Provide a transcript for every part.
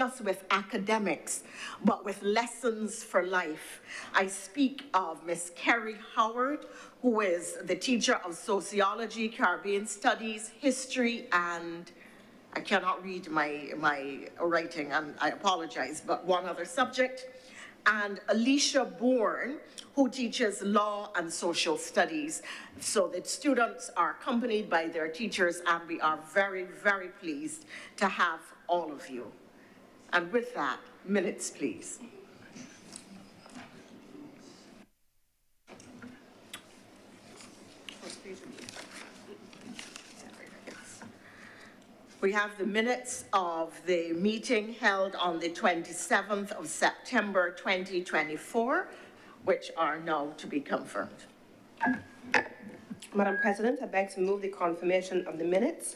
just with academics, but with lessons for life. I speak of Miss Kerry Howard, who is the teacher of sociology, Caribbean studies, history, and I cannot read my writing, and I apologize, but one other subject. And Alicia Bourne, who teaches law and social studies. So the students are accompanied by their teachers, and we are very, very pleased to have all of you. And with that, minutes, please. We have the minutes of the meeting held on the 27th of September 2024, which are now to be confirmed. Madam President, I beg to move the confirmation of the minutes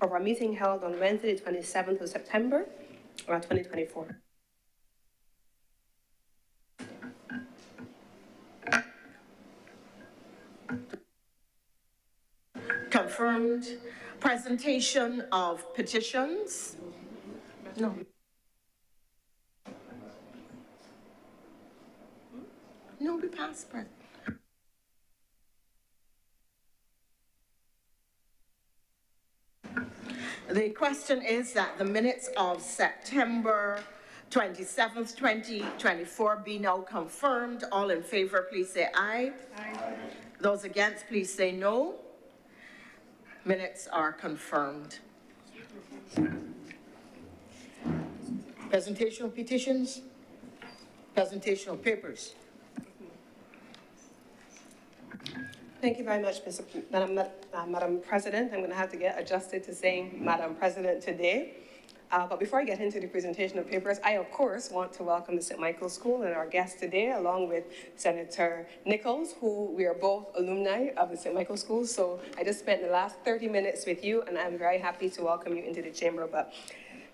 of our meeting held on Wednesday, the 27th of September, 2024. Confirmed. Presentation of petitions. No. No, we passed, President. The question is that the minutes of September 27th, 2024 be now confirmed. All in favor, please say aye. Aye. Those against, please say no. Minutes are confirmed. Presentation of petitions. Presentation of papers. Thank you very much, Madam President. I'm going to have to get adjusted to saying Madam President today. But before I get into the presentation of papers, I, of course, want to welcome the St. Michael's School and our guests today, along with Senator Nichols, who we are both alumni of the St. Michael's School. So I just spent the last 30 minutes with you, and I'm very happy to welcome you into the chamber. But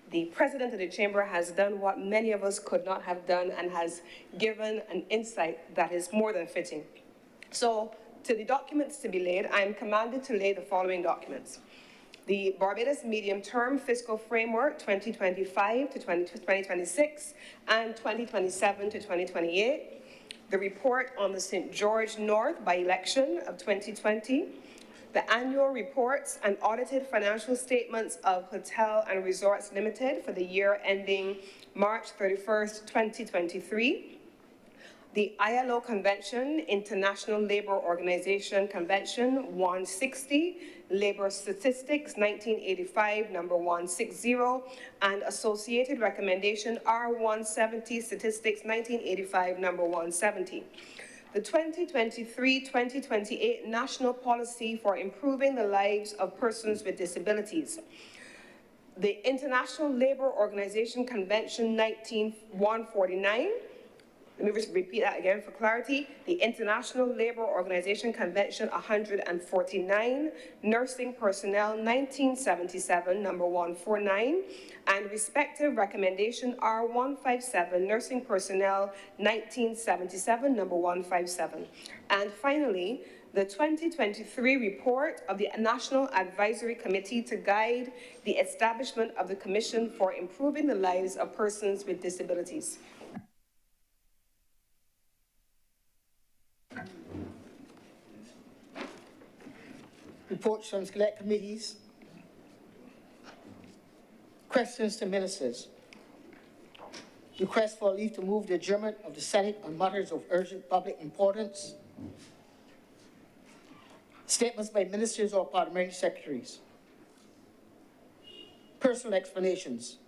the president of the chamber has done what many of us could not have done and has given an insight that is more than fitting. So to the documents to be laid, I am commanded to lay the following documents: the Barbados Medium-Term Fiscal Framework 2025 to 2026 and 2027 to 2028, the report on the St. George North by-election of 2020, the annual reports and audited financial statements of Hotel and Resorts Limited for the year ending March 31st, 2023, the ILO Convention, International Labour Organization Convention 160, Labour Statistics 1985, number 160, and Associated Recommendation R170, Statistics 1985, number 170. The 2023-2028 National Policy for Improving the Lives of Persons with Disabilities, the International Labour Organization Convention 19149, let me just repeat that again for clarity. The International Labour Organization Convention 149, Nursing Personnel 1977, number 149, and respective recommendation R157, Nursing Personnel 1977, number 157. And finally, the 2023 report of the National Advisory Committee to guide the establishment of the Commission for Improving the Lives of Persons with Disabilities. Reports from select committees. Questions to ministers. Request for leave to move the adjournment of the Senate on matters of urgent public importance. Statements by ministers or parliamentary secretaries. Personal explanations.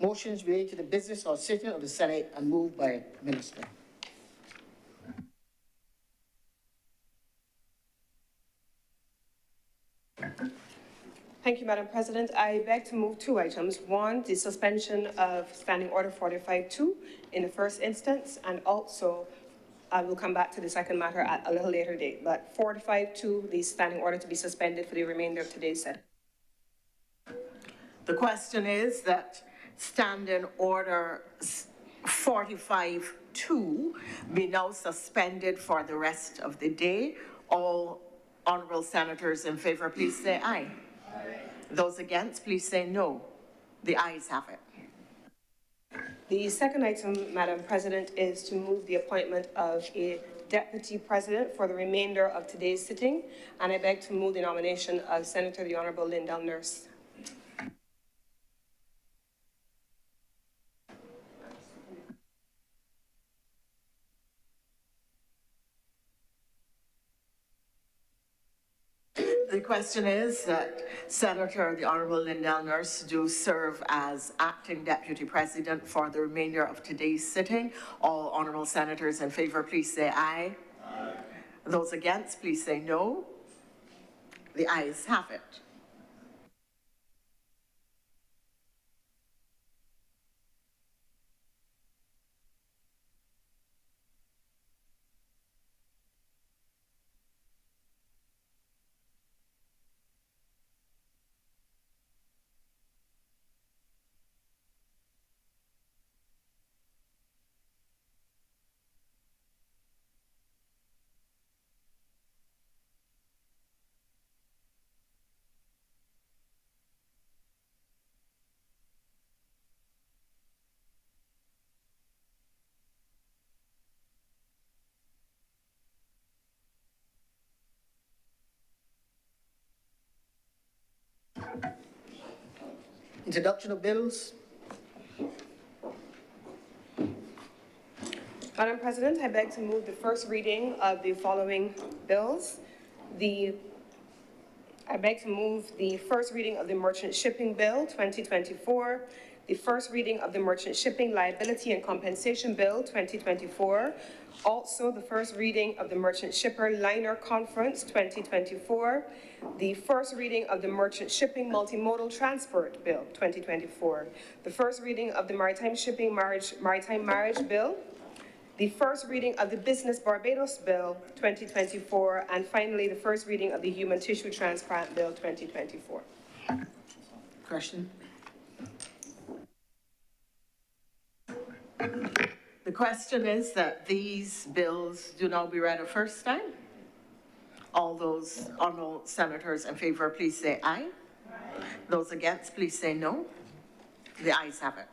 Motions relating to the business or sitting of the Senate and moved by minister. Thank you, Madam President. I beg to move two items. One, the suspension of Standing Order 45-2 in the first instance, and also I will come back to the second matter at a little later date. But 45-2, the Standing Order to be suspended for the remainder of today's session. The question is that Standing Order 45-2 be now suspended for the rest of the day. All honourable senators in favour, please say aye. Aye. Those against, please say no. The ayes have it. The second item, Madam President, is to move the appointment of a deputy president for the remainder of today's sitting, and I beg to move the nomination of Senator the Honorable Lindell Nurse. The question is that Senator the Honourable Lindell Nurse do serve as acting deputy president for the remainder of today's sitting. All honourable senators in favour, please say aye. Aye. Those against, please say no. The ayes have it. Introduction of bills. Madam President, I beg to move the first reading of the following bills. I beg to move the first reading of the Merchant Shipping Bill 2024, the first reading of the Merchant Shipping Liability and Compensation Bill 2024, also the first reading of the Merchant Shipper Liner Conference 2024, the first reading of the Merchant Shipping Multimodal Transport Bill 2024, the first reading of the Maritime Marriage Bill, the first reading of the Business Barbados Bill 2024, and finally the first reading of the Human Tissue Transplant Bill 2024. Question. The question is that these bills do now be read a first time. All those honourable senators in favour, please say aye. Aye. Those against, please say no. The ayes have it.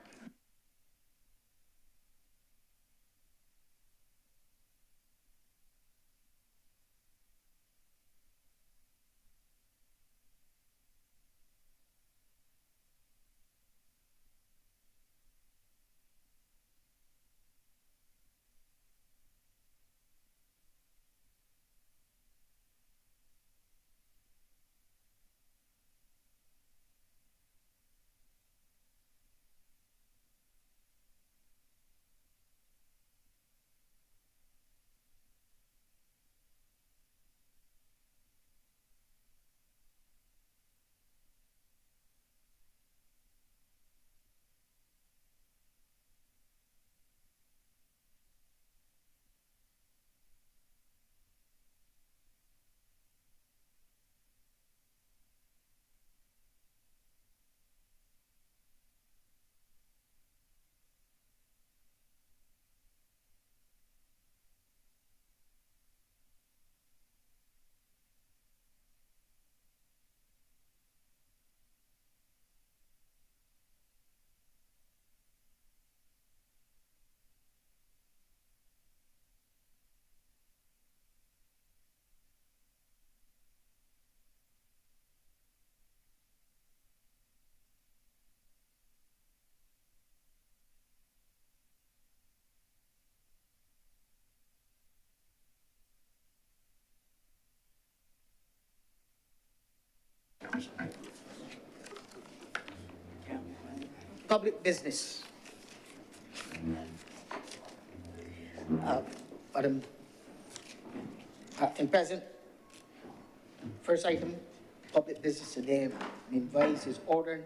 Public business. Madam Acting President, first item, public business today, I'm advised is order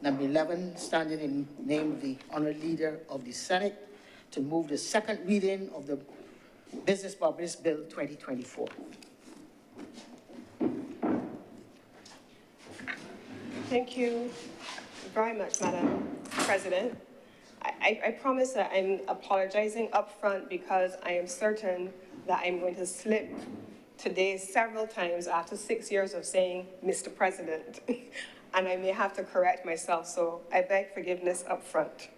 number 11, standing in name of the Honourable Leader of the Senate to move the second reading of the Business Barbados Bill 2024. Thank you very much, Madam President. I promise that I'm apologizing upfront because I am certain that I'm going to slip today several times after 6 years of saying Mr. President, and I may have to correct myself, so I beg forgiveness upfront.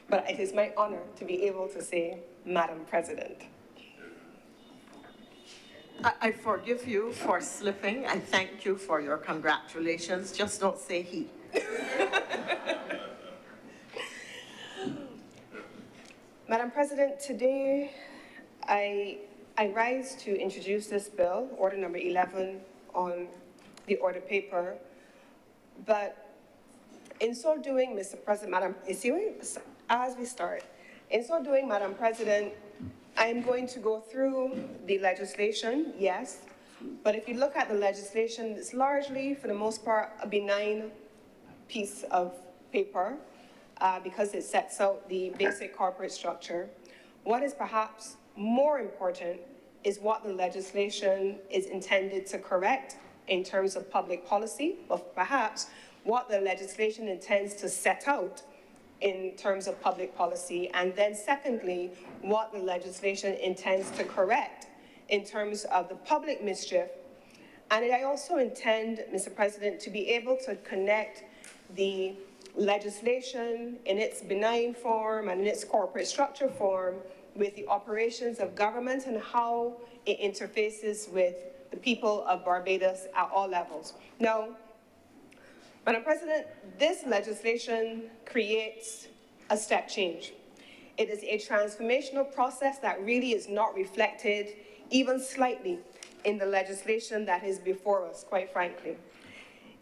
but it is my honor to be able to say Madam President. I forgive you for slipping. I thank you for your congratulations. Just don't say he. Madam President, today I rise to introduce this bill, Order Number 11, on the order paper. But in so doing, Mr. President, as we start, in so doing, Madam President, I'm going to go through the legislation, yes, but if you look at the legislation, it's largely, for the most part, a benign piece of paper because it sets out the basic corporate structure. What is perhaps more important is what the legislation is intended to correct in terms of public policy, but perhaps what the legislation intends to set out in terms of public policy, and then secondly, what the legislation intends to correct in terms of the public mischief. And I also intend, Mr. President, to be able to connect the legislation in its benign form and in its corporate structure form with the operations of government and how it interfaces with the people of Barbados at all levels. Now, Madam President, this legislation creates a step change. It is a transformational process that really is not reflected even slightly in the legislation that is before us, quite frankly.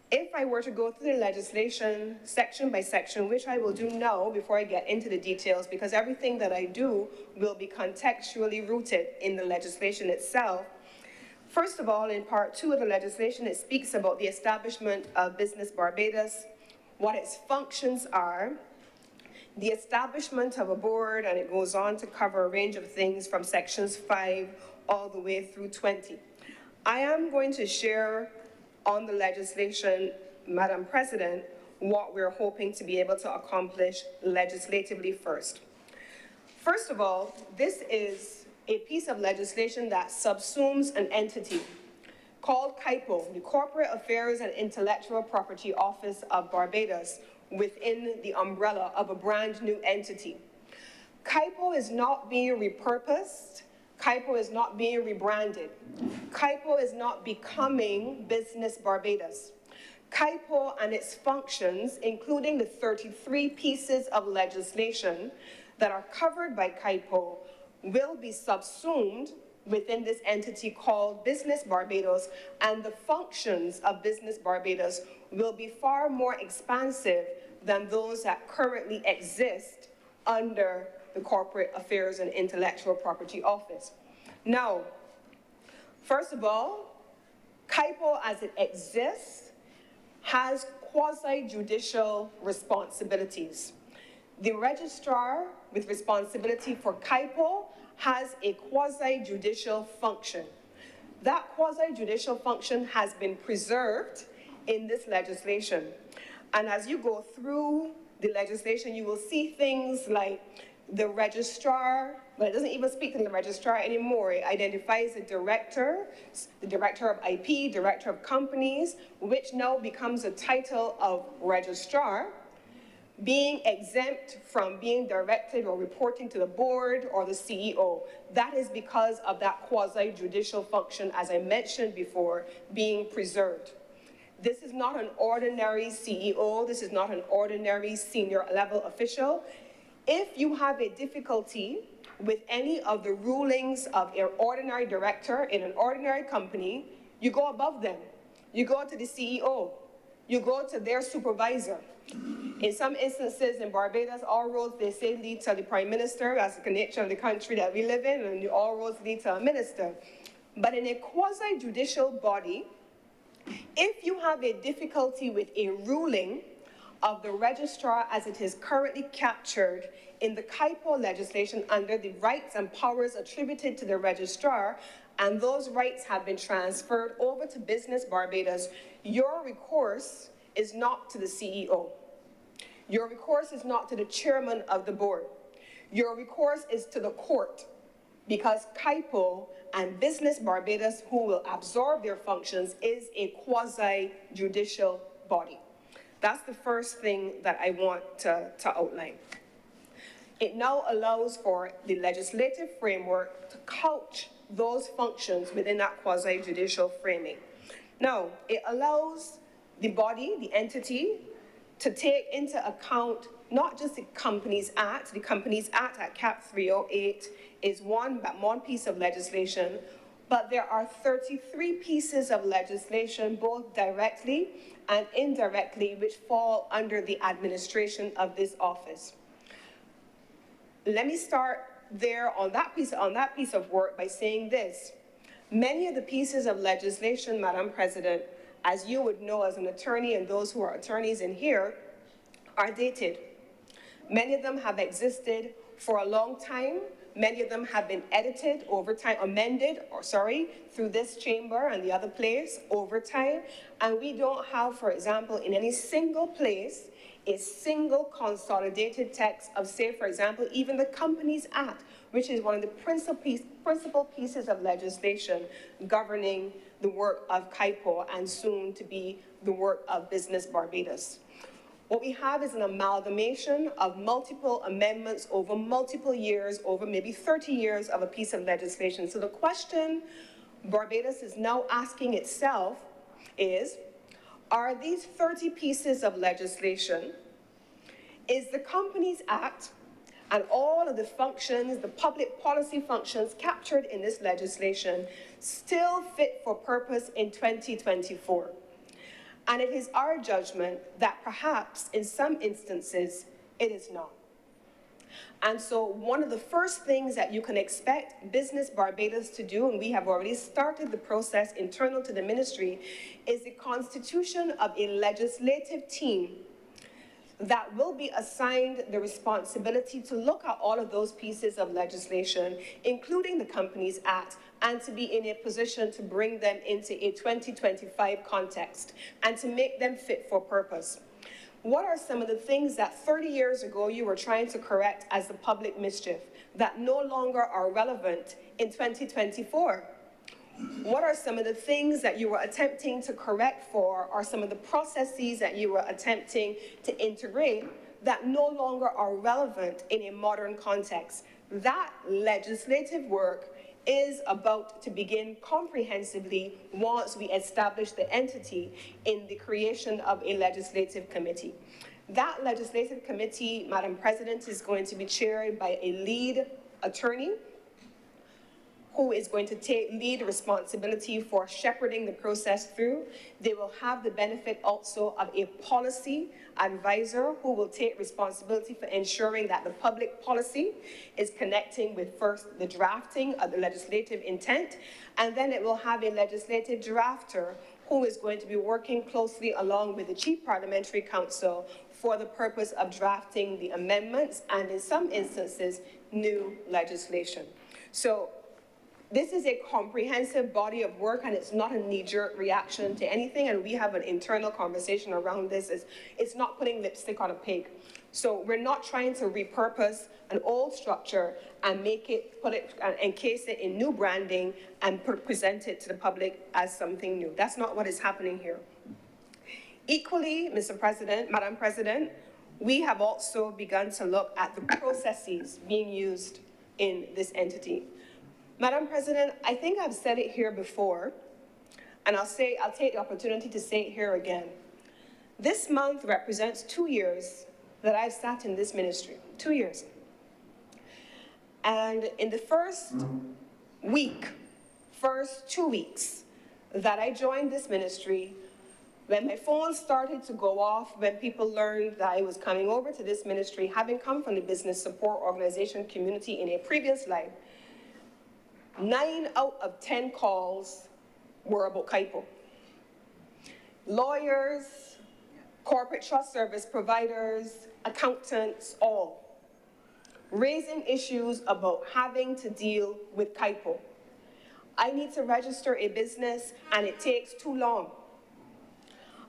If I were to go through the legislation section by section, which I will do now before I get into the details, because everything that I do will be contextually rooted in the legislation itself. First of all, in Part 2 of the legislation, it speaks about the establishment of Business Barbados, what its functions are, the establishment of a board, and it goes on to cover a range of things from sections 5 all the way through 20. I am going to share on the legislation, Madam President, what we're hoping to be able to accomplish legislatively first. First of all, this is a piece of legislation that subsumes an entity called CIPO, the Corporate Affairs and Intellectual Property Office of Barbados, within the umbrella of a brand new entity. CIPO is not being repurposed. CIPO is not being rebranded. CIPO is not becoming Business Barbados. CIPO and its functions, including the 33 pieces of legislation that are covered by CIPO, will be subsumed within this entity called Business Barbados, and the functions of Business Barbados will be far more expansive than those that currently exist under the Corporate Affairs and Intellectual Property Office. Now, first of all, CIPO as it exists has quasi-judicial responsibilities. The registrar with responsibility for CIPO has a quasi-judicial function. That quasi-judicial function has been preserved in this legislation. And as you go through the legislation, you will see things like the registrar, but it doesn't even speak to the registrar anymore. It identifies the director of IP, director of companies, which now becomes a title of registrar, being exempt from being directed or reporting to the board or the CEO. That is because of that quasi-judicial function, as I mentioned before, being preserved. This is not an ordinary CEO. This is not an ordinary senior level official. If you have a difficulty with any of the rulings of an ordinary director in an ordinary company, you go above them. You go to the CEO. You go to their supervisor. In some instances in Barbados, all roads, they say, lead to the Prime Minister, as the nature of the country that we live in, and all roads lead to a minister. But in a quasi-judicial body, if you have a difficulty with a ruling of the registrar as it is currently captured in the CIPO legislation under the rights and powers attributed to the registrar, and those rights have been transferred over to Business Barbados, your recourse is not to the CEO. Your recourse is not to the chairman of the board. Your recourse is to the court, because CIPO and Business Barbados, who will absorb their functions, is a quasi-judicial body. That's the first thing that I want to outline. It now allows for the legislative framework to couch those functions within that quasi-judicial framing. Now, it allows the body, the entity, to take into account not just the Companies Act. The Companies Act at Cap 308 is one piece of legislation, but there are 33 pieces of legislation, both directly and indirectly, which fall under the administration of this office. Let me start there on that piece of work by saying this. Many of the pieces of legislation, Madam President, as you would know as an attorney and those who are attorneys in here, are dated. Many of them have existed for a long time. Many of them have been edited over time, through this chamber and the other place over time. And we don't have, for example, in any single place, a single consolidated text of, say, for example, even the Companies Act, which is one of the principal pieces of legislation governing the work of CIPO and soon to be the work of Business Barbados. What we have is an amalgamation of multiple amendments over multiple years, over maybe 30 years of a piece of legislation. So the question Barbados is now asking itself is, are these 30 pieces of legislation, is the Companies Act and all of the functions, the public policy functions captured in this legislation still fit for purpose in 2024? And it is our judgment that perhaps in some instances it is not. And so one of the first things that you can expect Business Barbados to do, and we have already started the process internal to the ministry, is the constitution of a legislative team that will be assigned the responsibility to look at all of those pieces of legislation, including the Companies Act, and to be in a position to bring them into a 2025 context and to make them fit for purpose. What are some of the things that 30 years ago you were trying to correct as the public mischief that no longer are relevant in 2024? What are some of the things that you were attempting to correct for, or some of the processes that you were attempting to integrate that no longer are relevant in a modern context? That legislative work is about to begin comprehensively once we establish the entity in the creation of a legislative committee. That legislative committee, Madam President, is going to be chaired by a lead attorney who is going to take lead responsibility for shepherding the process through. They will have the benefit also of a policy advisor who will take responsibility for ensuring that the public policy is connecting with first the drafting of the legislative intent, and then it will have a legislative drafter who is going to be working closely along with the Chief Parliamentary Counsel for the purpose of drafting the amendments and, in some instances, new legislation. So this is a comprehensive body of work, and it's not a knee-jerk reaction to anything, and we have an internal conversation around this. It's not putting lipstick on a pig. So we're not trying to repurpose an old structure and encase it in new branding and present it to the public as something new. That's not what is happening here. Equally, Mr. President, Madam President, we have also begun to look at the processes being used in this entity. Madam President, I think I've said it here before, and I'll take the opportunity to say it here again. This month represents 2 years that I've sat in this ministry, 2 years. And in the first 2 weeks that I joined this ministry, when my phone started to go off, when people learned that I was coming over to this ministry, having come from the business support organization community in a previous life, 9 out of 10 calls were about CIPO. Lawyers, corporate trust service providers, accountants, all raising issues about having to deal with CIPO. I need to register a business and it takes too long.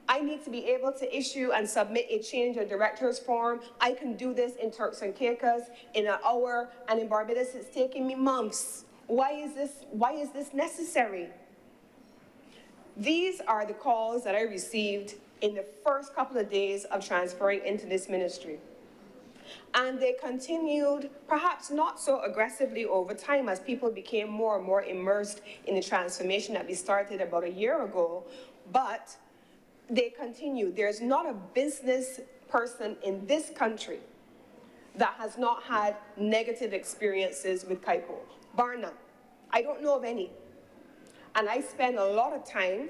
I need to be able to issue and submit a change of directors form. I can do this in Turks and Caicos in an hour, and in Barbados it's taking me months. Why is this necessary? These are the calls that I received in the first couple of days of transferring into this ministry. And they continued, perhaps not so aggressively over time as people became more and more immersed in the transformation that we started about a year ago, but they continued. There's not a business person in this country that has not had negative experiences with KIPO, bar none. I don't know of any. And I spend a lot of time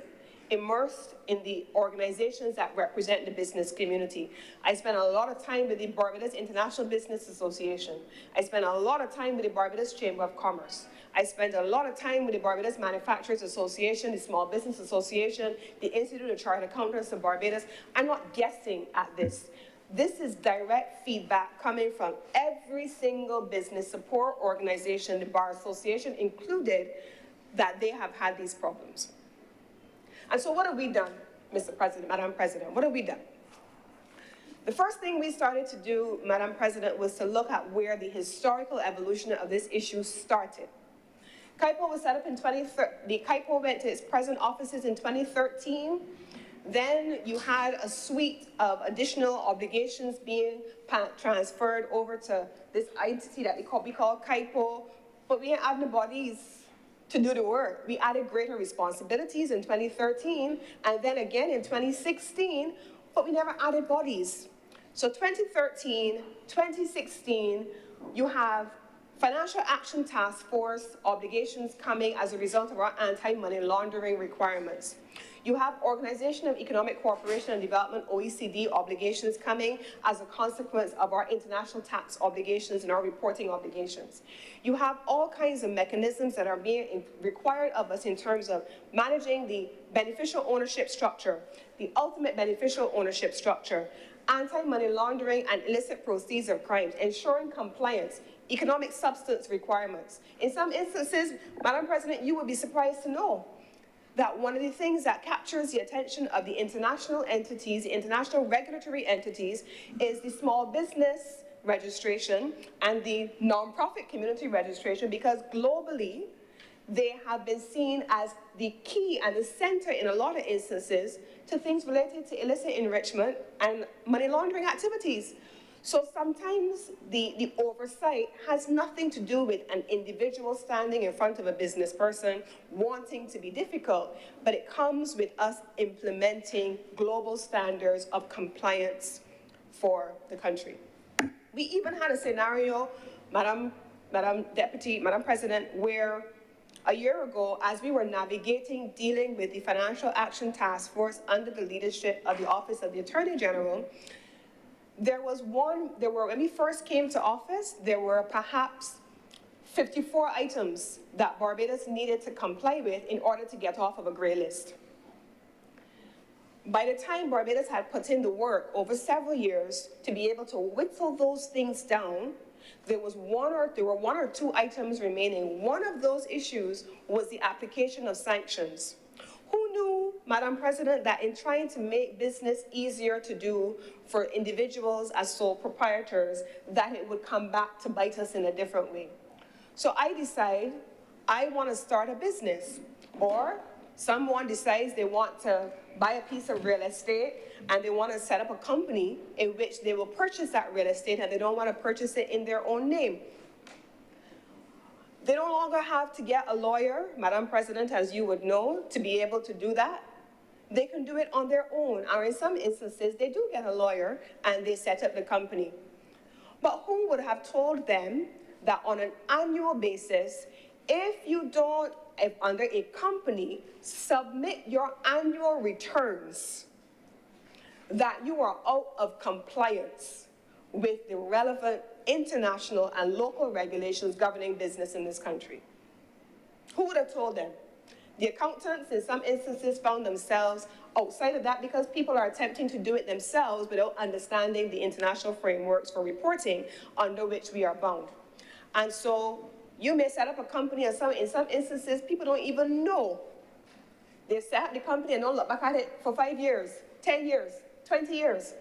immersed in the organizations that represent the business community. I spend a lot of time with the Barbados International Business Association. I spend a lot of time with the Barbados Chamber of Commerce. I spend a lot of time with the Barbados Manufacturers Association, the Small Business Association, the Institute of Chartered Accountants of Barbados. I'm not guessing at this. This is direct feedback coming from every single business support organization, the Bar Association included, that they have had these problems. And so what have we done, Mr. President, Madam President? What have we done? The first thing we started to do, Madam President, was to look at where the historical evolution of this issue started. KIPO was set up in 2013. The KIPO went to its present offices in 2013. Then you had a suite of additional obligations being transferred over to this entity that we call KIPO, but we ain't have the bodies to do the work. We added greater responsibilities in 2013, and then again in 2016, but we never added bodies. So 2013, 2016, you have Financial Action Task Force obligations coming as a result of our anti-money laundering requirements. You have Organization of Economic Cooperation and Development, OECD, obligations coming as a consequence of our international tax obligations and our reporting obligations. You have all kinds of mechanisms that are being required of us in terms of managing the beneficial ownership structure, the ultimate beneficial ownership structure, anti-money laundering and illicit proceeds of crimes, ensuring compliance, economic substance requirements. In some instances, Madam President, you would be surprised to know that one of the things that captures the attention of the international entities, the international regulatory entities, is the small business registration and the nonprofit community registration, because globally, they have been seen as the key and the center in a lot of instances to things related to illicit enrichment and money laundering activities. So sometimes the oversight has nothing to do with an individual standing in front of a business person wanting to be difficult, but it comes with us implementing global standards of compliance for the country. We even had a scenario, Madam President, where a year ago, as we were navigating dealing with the Financial Action Task Force under the leadership of the Office of the Attorney General, when we first came to office, there were perhaps 54 items that Barbados needed to comply with in order to get off of a gray list. By the time Barbados had put in the work over several years to be able to whittle those things down, there were one or two items remaining. One of those issues was the application of sanctions. Who knew, Madam President, that in trying to make business easier to do for individuals as sole proprietors, that it would come back to bite us in a different way? So I decide I want to start a business, or someone decides they want to buy a piece of real estate and they want to set up a company in which they will purchase that real estate, and they don't want to purchase it in their own name. They no longer have to get a lawyer, Madam President, as you would know, to be able to do that. They can do it on their own, or in some instances, they do get a lawyer and they set up the company. But who would have told them that on an annual basis, if under a company, submit your annual returns, that you are out of compliance with the relevant international and local regulations governing business in this country? Who would have told them? The accountants, in some instances, found themselves outside of that because people are attempting to do it themselves without understanding the international frameworks for reporting under which we are bound. And so you may set up a company, and in some instances, people don't even know. They set up the company and don't look back at it for 5 years, 10 years, 20 years.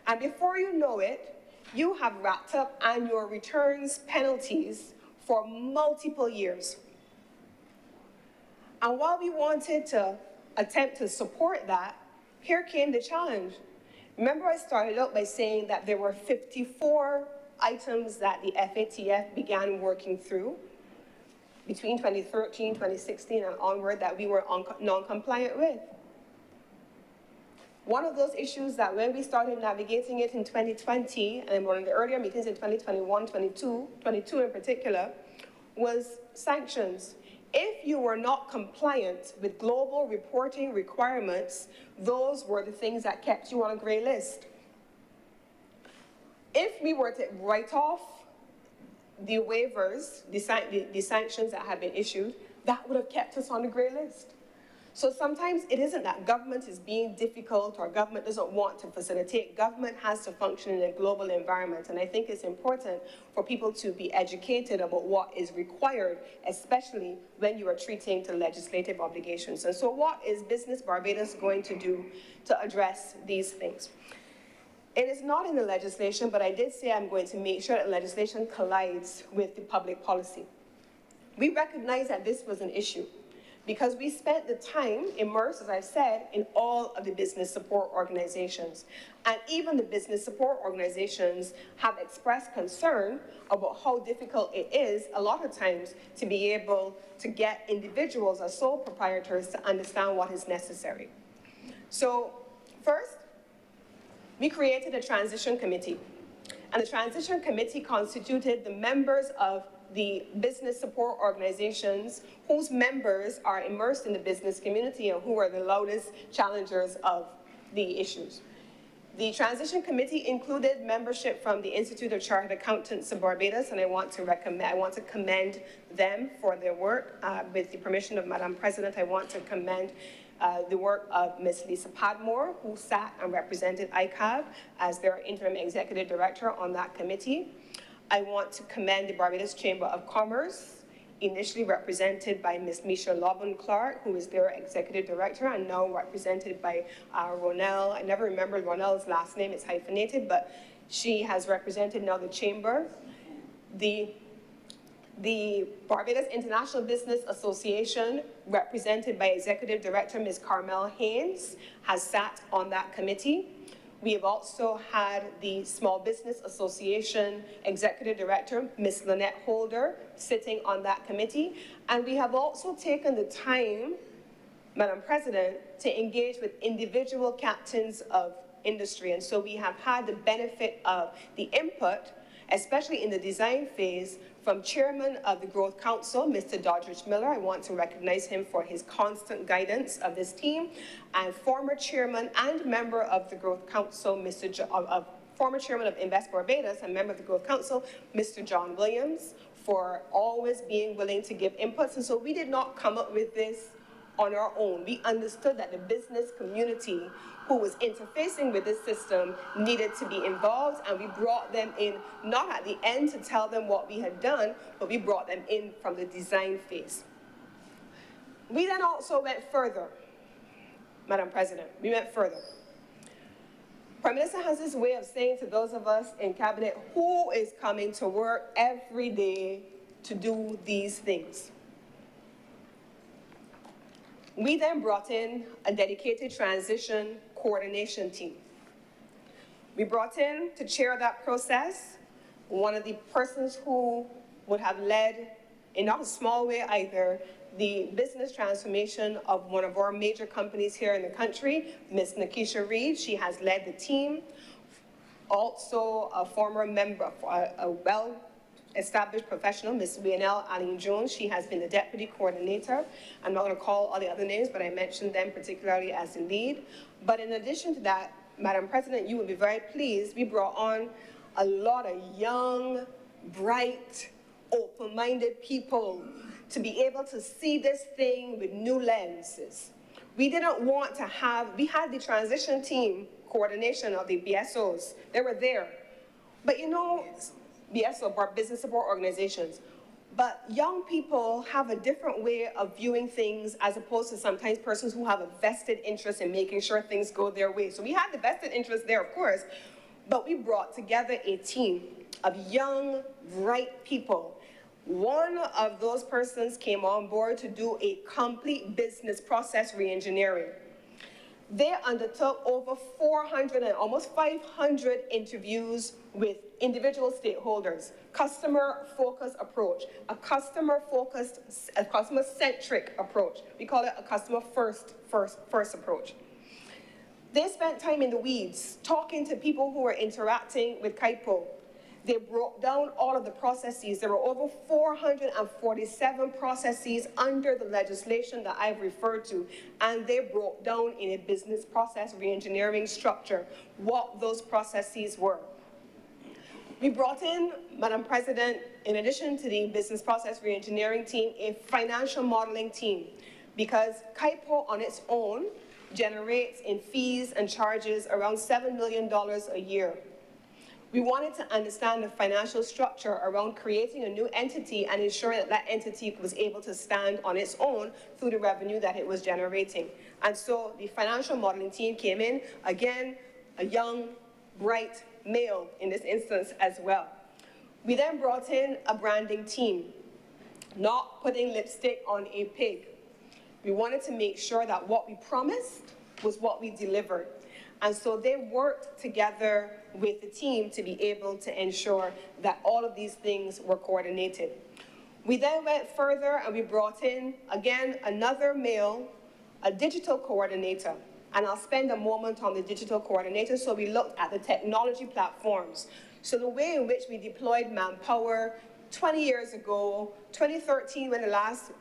And before you know it, you have racked up annual returns penalties for multiple years. And while we wanted to attempt to support that, here came the challenge. Remember, I started out by saying that there were 54 items that the FATF began working through between 2013, 2016, and onward that we were non-compliant with. One of those issues that when we started navigating it in 2020, and one of the earlier meetings in 2021, 22 in particular, was sanctions. If you were not compliant with global reporting requirements, those were the things that kept you on a gray list. If we were to write off the waivers, the sanctions that have been issued, that would have kept us on the gray list. So sometimes it isn't that government is being difficult or government doesn't want to facilitate. Government has to function in a global environment, and I think it's important for people to be educated about what is required, especially when you are treating to legislative obligations. And so what is Business Barbados going to do to address these things? It is not in the legislation, but I did say I'm going to make sure that legislation collides with the public policy. We recognize that this was an issue because we spent the time immersed, as I've said, in all of the business support organizations. And even the business support organizations have expressed concern about how difficult it is, a lot of times, to be able to get individuals as sole proprietors to understand what is necessary. So, first, we created a transition committee. And the transition committee constituted the members of the business support organizations whose members are immersed in the business community and who are the loudest challengers of the issues. The transition committee included membership from the Institute of Chartered Accountants of Barbados, and I want to commend them for their work. With the permission of Madam President, I want to commend the work of Ms. Lisa Padmore, who sat and represented ICAB as their interim executive director on that committee. I want to commend the Barbados Chamber of Commerce, initially represented by Ms. Misha Lobban-Clark, who is their executive director, and now represented by Ronelle. I never remember Ronelle's last name, it's hyphenated, but she has represented now the chamber. The Barbados International Business Association, represented by Executive Director Ms. Carmel Haynes, has sat on that committee. We have also had the Small Business Association Executive Director, Ms. Lynette Holder, sitting on that committee. And we have also taken the time, Madam President, to engage with individual captains of industry. And so we have had the benefit of the input, especially in the design phase, from Chairman of the Growth Council, Mr. Doddridge Miller. I want to recognize him for his constant guidance of this team, and former Chairman and member of the Growth Council, former Chairman of Invest Barbados and member of the Growth Council, Mr. John Williams, for always being willing to give inputs. And so we did not come up with this on our own. We understood that the business community who was interfacing with this system needed to be involved, and we brought them in, not at the end to tell them what we had done, but we brought them in from the design phase. We then also went further, Madam President, we went further. Prime Minister has this way of saying to those of us in Cabinet, who is coming to work every day to do these things? We then brought in a dedicated transition coordination team. We brought in, to chair that process, one of the persons who would have led, in not a small way either, the business transformation of one of our major companies here in the country, Ms. Nakisha Reed. She has led the team. Also a former member, a well-established professional, Ms. Wienel Allen-Jones. She has been the deputy coordinator. I'm not going to call all the other names, but I mentioned them particularly as the lead. But in addition to that, Madam President, you will be very pleased, we brought on a lot of young, bright, open-minded people to be able to see this thing with new lenses. We didn't want to have, we had the transition team coordination of the BSOs. They were there. But you know, BSO, business support organizations. But young people have a different way of viewing things as opposed to sometimes persons who have a vested interest in making sure things go their way. So we had the vested interest there, of course, but we brought together a team of young, bright people. One of those persons came on board to do a complete business process reengineering. They undertook over 400 and almost 500 interviews with individual stakeholders, customer-focused approach, a customer-centric approach. We call it a customer-first approach. They spent time in the weeds, talking to people who were interacting with KIPO. They broke down all of the processes. There were over 447 processes under the legislation that I've referred to, and they broke down in a business process reengineering structure what those processes were. We brought in, Madam President, in addition to the business process reengineering team, a financial modeling team, because KIPO on its own generates in fees and charges around $7 million a year. We wanted to understand the financial structure around creating a new entity and ensuring that that entity was able to stand on its own through the revenue that it was generating. And so the financial modeling team came in, again, a young, bright male in this instance as well. We then brought in a branding team, not putting lipstick on a pig. We wanted to make sure that what we promised was what we delivered. And so they worked together with the team to be able to ensure that all of these things were coordinated. We then went further and we brought in, again, another male, a digital coordinator. And I'll spend a moment on the digital coordinator. So we looked at the technology platforms. So the way in which we deployed manpower 20 years ago, 2013 when the last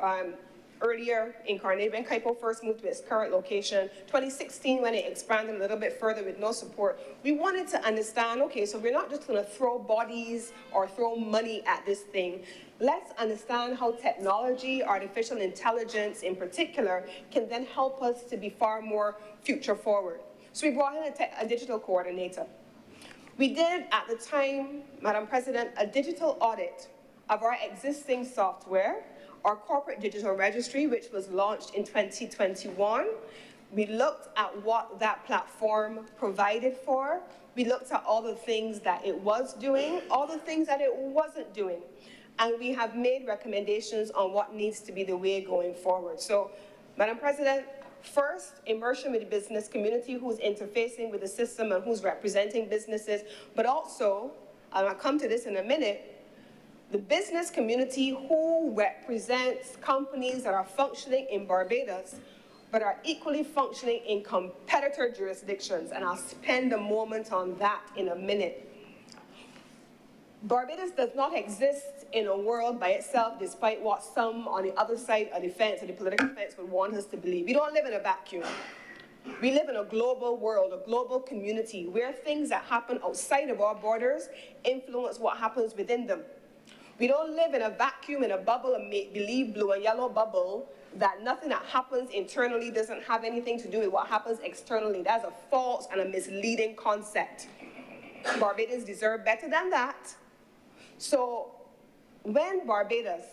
earlier incarnate, when KIPO first moved to its current location, 2016 when it expanded a little bit further with no support, we wanted to understand, okay, so we're not just going to throw bodies or throw money at this thing. Let's understand how technology, artificial intelligence in particular, can then help us to be far more future forward. So we brought in a digital coordinator. We did, at the time, Madam President, a digital audit of our existing software, our corporate digital registry, which was launched in 2021. We looked at what that platform provided for. We looked at all the things that it was doing, all the things that it wasn't doing. And we have made recommendations on what needs to be the way going forward. So, Madam President, first, immersion with the business community who's interfacing with the system and who's representing businesses, but also, and I'll come to this in a minute, the business community who represents companies that are functioning in Barbados, but are equally functioning in competitor jurisdictions. And I'll spend a moment on that in a minute. Barbados does not exist in a world by itself, despite what some on the other side of the fence, or the political fence, would want us to believe. We don't live in a vacuum. We live in a global world, a global community, where things that happen outside of our borders influence what happens within them. We don't live in a vacuum, in a bubble, a make-believe blue and yellow bubble, that nothing that happens internally doesn't have anything to do with what happens externally. That's a false and a misleading concept. Barbados deserve better than that. So when Barbados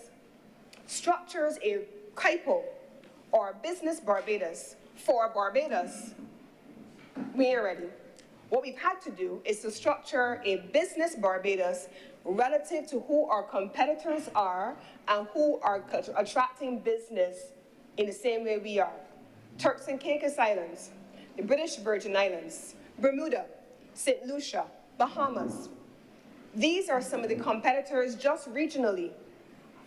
structures a KIPO or Business Barbados for Barbados, we ain't ready. What we've had to do is to structure a Business Barbados relative to who our competitors are and who are attracting business in the same way we are. Turks and Caicos Islands, the British Virgin Islands, Bermuda, St. Lucia, Bahamas. These are some of the competitors just regionally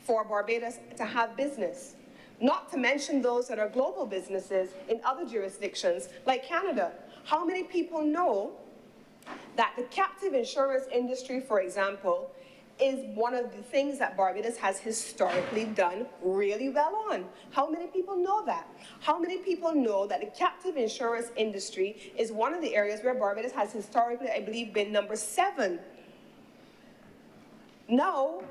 for Barbados to have business. Not to mention those that are global businesses in other jurisdictions like Canada. How many people know that the captive insurance industry, for example, is one of the things that Barbados has historically done really well on? How many people know that? How many people know that the captive insurance industry is one of the areas where Barbados has historically, I believe, been number 7? Now,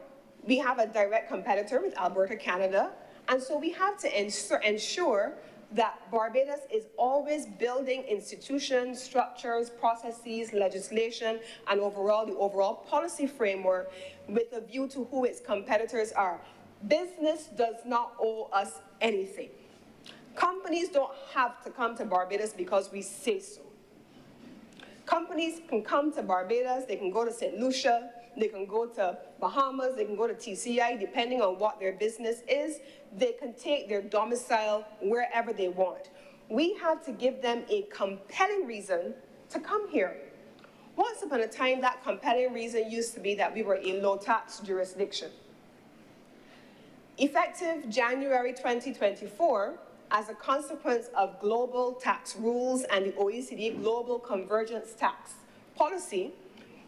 we have a direct competitor with Alberta, Canada, and so we have to ensure that Barbados is always building institutions, structures, processes, legislation, and the overall policy framework with a view to who its competitors are. Business does not owe us anything. Companies don't have to come to Barbados because we say so. Companies can come to Barbados, they can go to St. Lucia, they can go to Bahamas, they can go to TCI, depending on what their business is. They can take their domicile wherever they want. we have to give them a compelling reason to come here. Once upon a time, that compelling reason used to be that we were a low-tax jurisdiction. Effective January 2024, as a consequence of global tax rules and the OECD Global Convergence Tax Policy,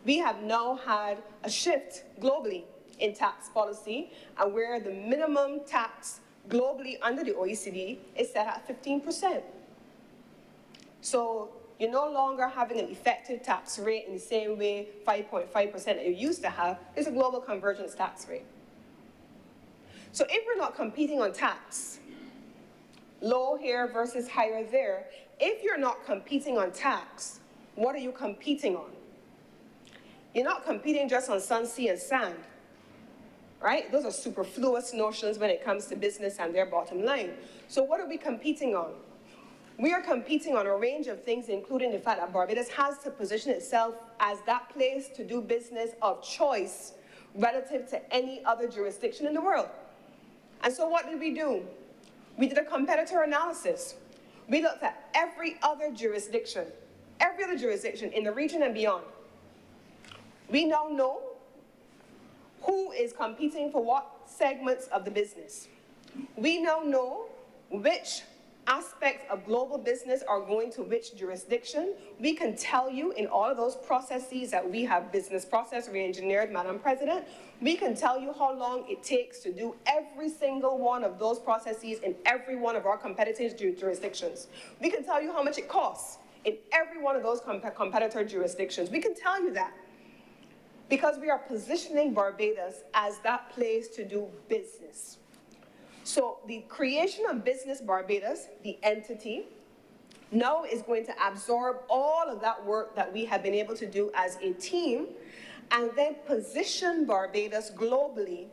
we have now had a shift globally in tax policy, and where the minimum tax globally under the OECD is set at 15%. So you're no longer having an effective tax rate in the same way 5.5% that you used to have. It's a global convergence tax rate. So if we're not competing on tax, low here versus higher there, if you're not competing on tax, what are you competing on? You're not competing just on sun, sea, and sand, right? Those are superfluous notions when it comes to business and their bottom line. So what are we competing on? We are competing on a range of things, including the fact that Barbados has to position itself as that place to do business of choice relative to any other jurisdiction in the world. And so what did we do? We did a competitor analysis. We looked at every other jurisdiction in the region and beyond. We now know who is competing for what segments of the business. We now know which aspects of global business are going to which jurisdiction. We can tell you in all of those processes that we have business process re-engineered, Madam President. We can tell you how long it takes to do every single one of those processes in every one of our competitive jurisdictions. We can tell you how much it costs in every one of those competitor jurisdictions. We can tell you that because we are positioning Barbados as that place to do business. So the creation of Business Barbados, the entity, now is going to absorb all of that work that we have been able to do as a team and then position Barbados globally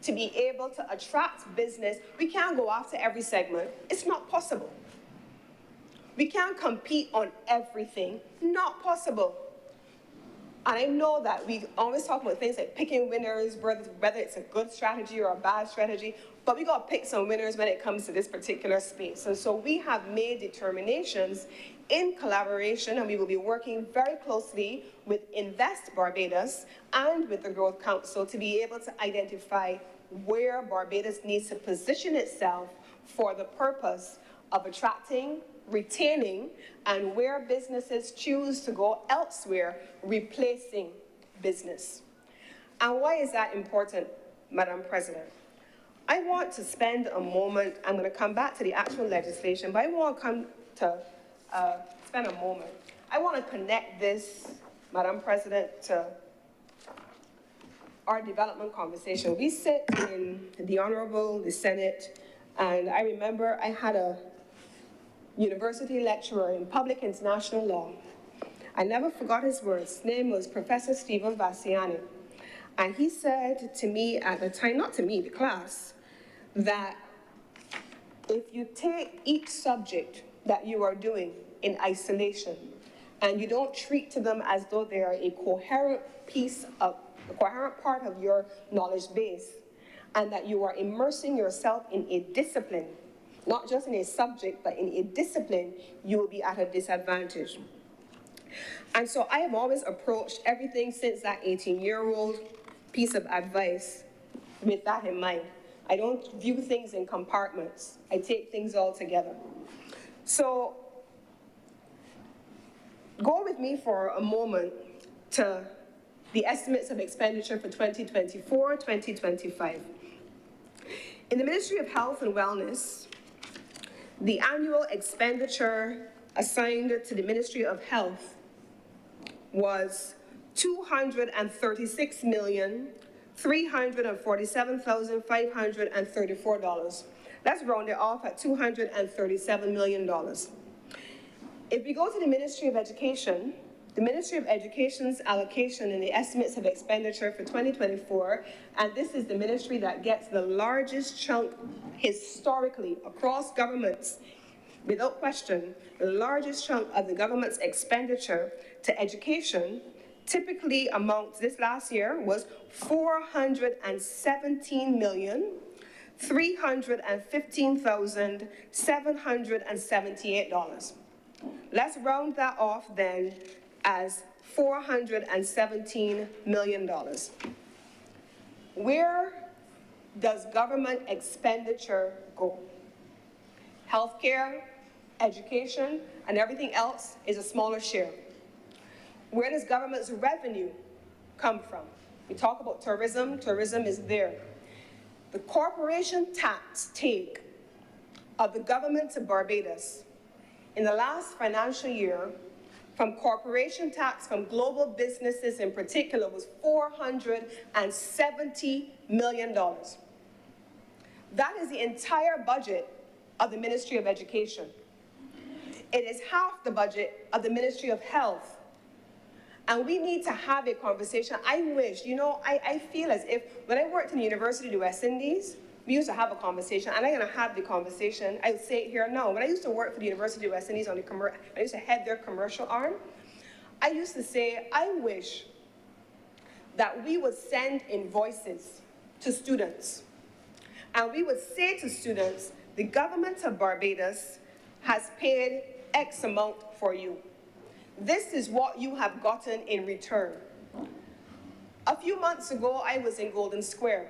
to be able to attract business. We can't go after every segment. It's not possible. We can't compete on everything. Not possible. And I know that we always talk about things like picking winners, whether it's a good strategy or a bad strategy, but we got to pick some winners when it comes to this particular space. And so we have made determinations in collaboration, and we will be working very closely with Invest Barbados and with the Growth Council to be able to identify where Barbados needs to position itself for the purpose of attracting, retaining, and where businesses choose to go elsewhere, replacing business. And why is that important, Madam President? I want to spend a moment, I'm going to come back to the actual legislation, but I want to spend a moment. I want to connect this, Madam President, to our development conversation. We sit in the Honorable, the Senate, and I remember I had a university lecturer in public international law. I never forgot his words. His name was Professor Stephen Vassiani. And he said to me at the time, not to me, the class, that if you take each subject that you are doing in isolation and you don't treat to them as though they are a coherent part of your knowledge base, and that you are immersing yourself in a discipline, not just in a subject, but in a discipline, you will be at a disadvantage. And so I have always approached everything since that 18-year-old piece of advice with that in mind. I don't view things in compartments. I take things all together. So go with me for a moment to the estimates of expenditure for 2024, 2025. In the Ministry of Health and Wellness, the annual expenditure assigned to the Ministry of Health was $236,347,534. Let's round it off at $237 million. If we go to the Ministry of Education, the Ministry of Education's allocation in the estimates of expenditure for 2024, and this is the ministry that gets the largest chunk historically across governments, without question, the largest chunk of the government's expenditure to education typically amounts, this last year, was $417,333,000 $315,778. Let's round that off then as $417 million. Where does government expenditure go? Healthcare, education, and everything else is a smaller share. Where does government's revenue come from? We talk about tourism. Tourism is there. The corporation tax take of the government of Barbados in the last financial year from corporation tax from global businesses in particular was $470 million. That is the entire budget of the Ministry of Education. It is half the budget of the Ministry of Health. And we need to have a conversation. I wish, I feel as if when I worked in the University of the West Indies, we used to have a conversation, and I'm going to have the conversation. I would say it here now. When I used to work for the University of the West Indies I used to head their commercial arm, I used to say, I wish that we would send invoices to students. And we would say to students, the government of Barbados has paid X amount for you. This is what you have gotten in return. A few months ago, I was in Golden Square.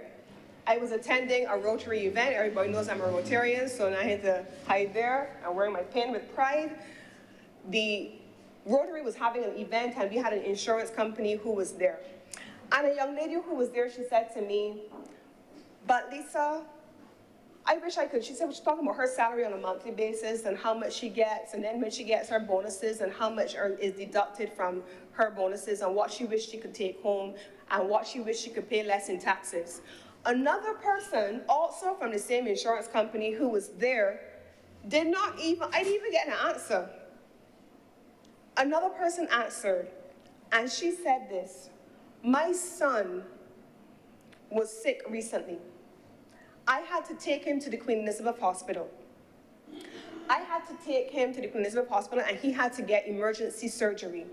I was attending a Rotary event. Everybody knows I'm a Rotarian, so I had to hide there. I'm wearing my pin with pride. The Rotary was having an event, and we had an insurance company who was there. And a young lady who was there, she said to me, but Lisa, I wish I could. She said, she's talking about her salary on a monthly basis and how much she gets, and then when she gets her bonuses and how much is deducted from her bonuses and what she wished she could take home and what she wished she could pay less in taxes. Another person, also from the same insurance company who was there, I didn't even get an answer. Another person answered, and she said this, my son was sick recently. I had to take him to the Queen Elizabeth Hospital. I had to take him to the Queen Elizabeth Hospital, and he had to get emergency surgery.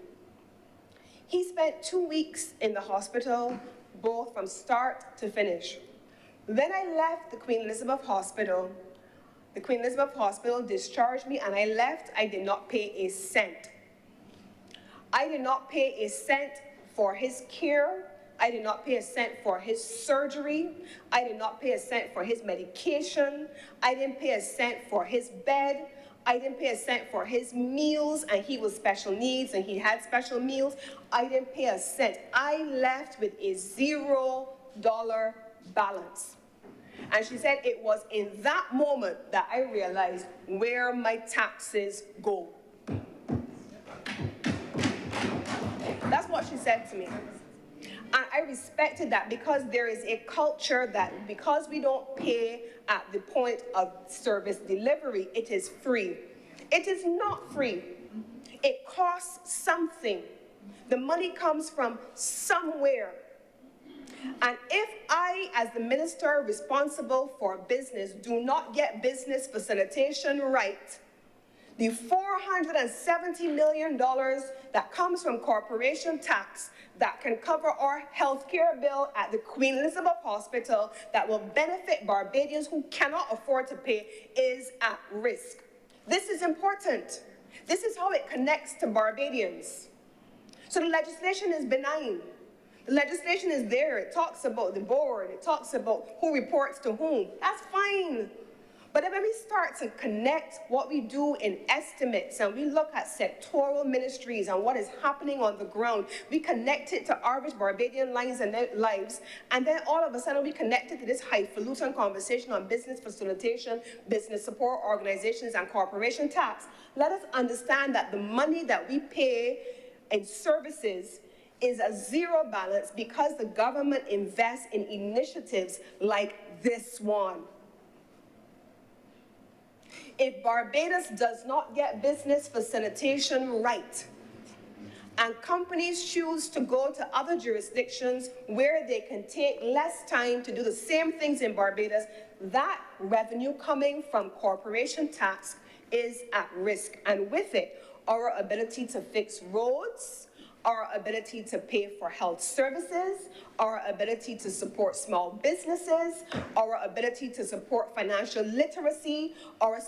He spent 2 weeks in the hospital, both from start to finish. Then I left the Queen Elizabeth Hospital. The Queen Elizabeth Hospital discharged me, and I left. I did not pay a cent. I did not pay a cent for his care. I did not pay a cent for his surgery. I did not pay a cent for his medication. I didn't pay a cent for his bed. I didn't pay a cent for his meals, and he was special needs, and he had special meals. I didn't pay a cent. I left with a $0 balance. And she said it was in that moment that I realized where my taxes go. That's what she said to me. And I respected that because there is a culture that because we don't pay at the point of service delivery, it is free. It is not free. It costs something. The money comes from somewhere. And if I, as the minister responsible for business, do not get business facilitation right, the $470 million that comes from corporation tax that can cover our healthcare bill at the Queen Elizabeth Hospital that will benefit Barbadians who cannot afford to pay is at risk. This is important. This is how it connects to Barbadians. So the legislation is benign. The legislation is there. It talks about the board. It talks about who reports to whom. That's fine. But then when we start to connect what we do in estimates and we look at sectoral ministries and what is happening on the ground, we connect it to average Barbadian lives, and then all of a sudden we connect it to this highfalutin conversation on business facilitation, business support organizations, and corporation tax. Let us understand that the money that we pay in services is a zero balance because the government invests in initiatives like this one. If Barbados does not get business facilitation right, and companies choose to go to other jurisdictions where they can take less time to do the same things in Barbados, that revenue coming from corporation tax is at risk. And with it, our ability to fix roads, our ability to pay for health services, our ability to support small businesses, our ability to support financial literacy, our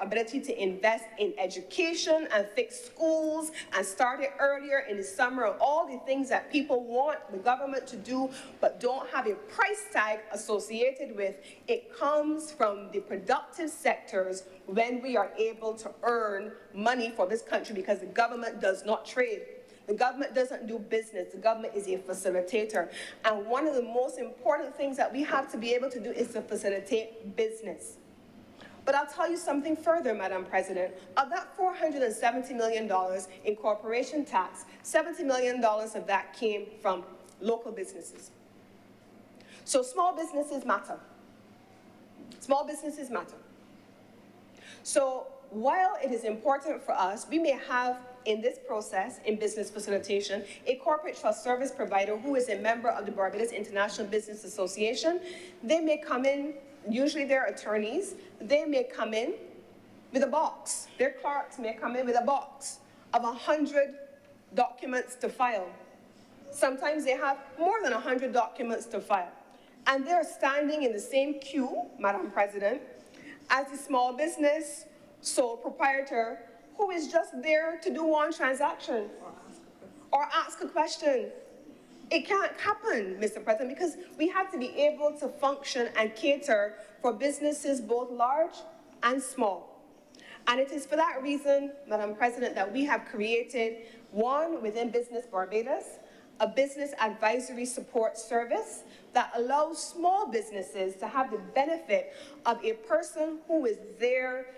ability to invest in education and fix schools and start it earlier in the summer, all the things that people want the government to do but don't have a price tag associated with. It comes from the productive sectors when we are able to earn money for this country, because the government does not trade. The government doesn't do business. The government is a facilitator. And one of the most important things that we have to be able to do is to facilitate business. But I'll tell you something further, Madam President. Of that $470 million in corporation tax, $70 million of that came from local businesses. So small businesses matter. Small businesses matter. So while it is important for us, we may have in this process, in business facilitation, a corporate trust service provider who is a member of the Barbados International Business Association. They may come in, usually they're attorneys, they may come in with a box. Their clerks may come in with a box of 100 documents to file. Sometimes they have more than 100 documents to file. And they're standing in the same queue, Madam President, as the small business sole proprietor who is just there to do one transaction or ask a question. It can't happen, Mr. President, because we have to be able to function and cater for businesses both large and small. And it is for that reason, Madam President, that we have created one within Business Barbados, a business advisory support service that allows small businesses to have the benefit of a person who is there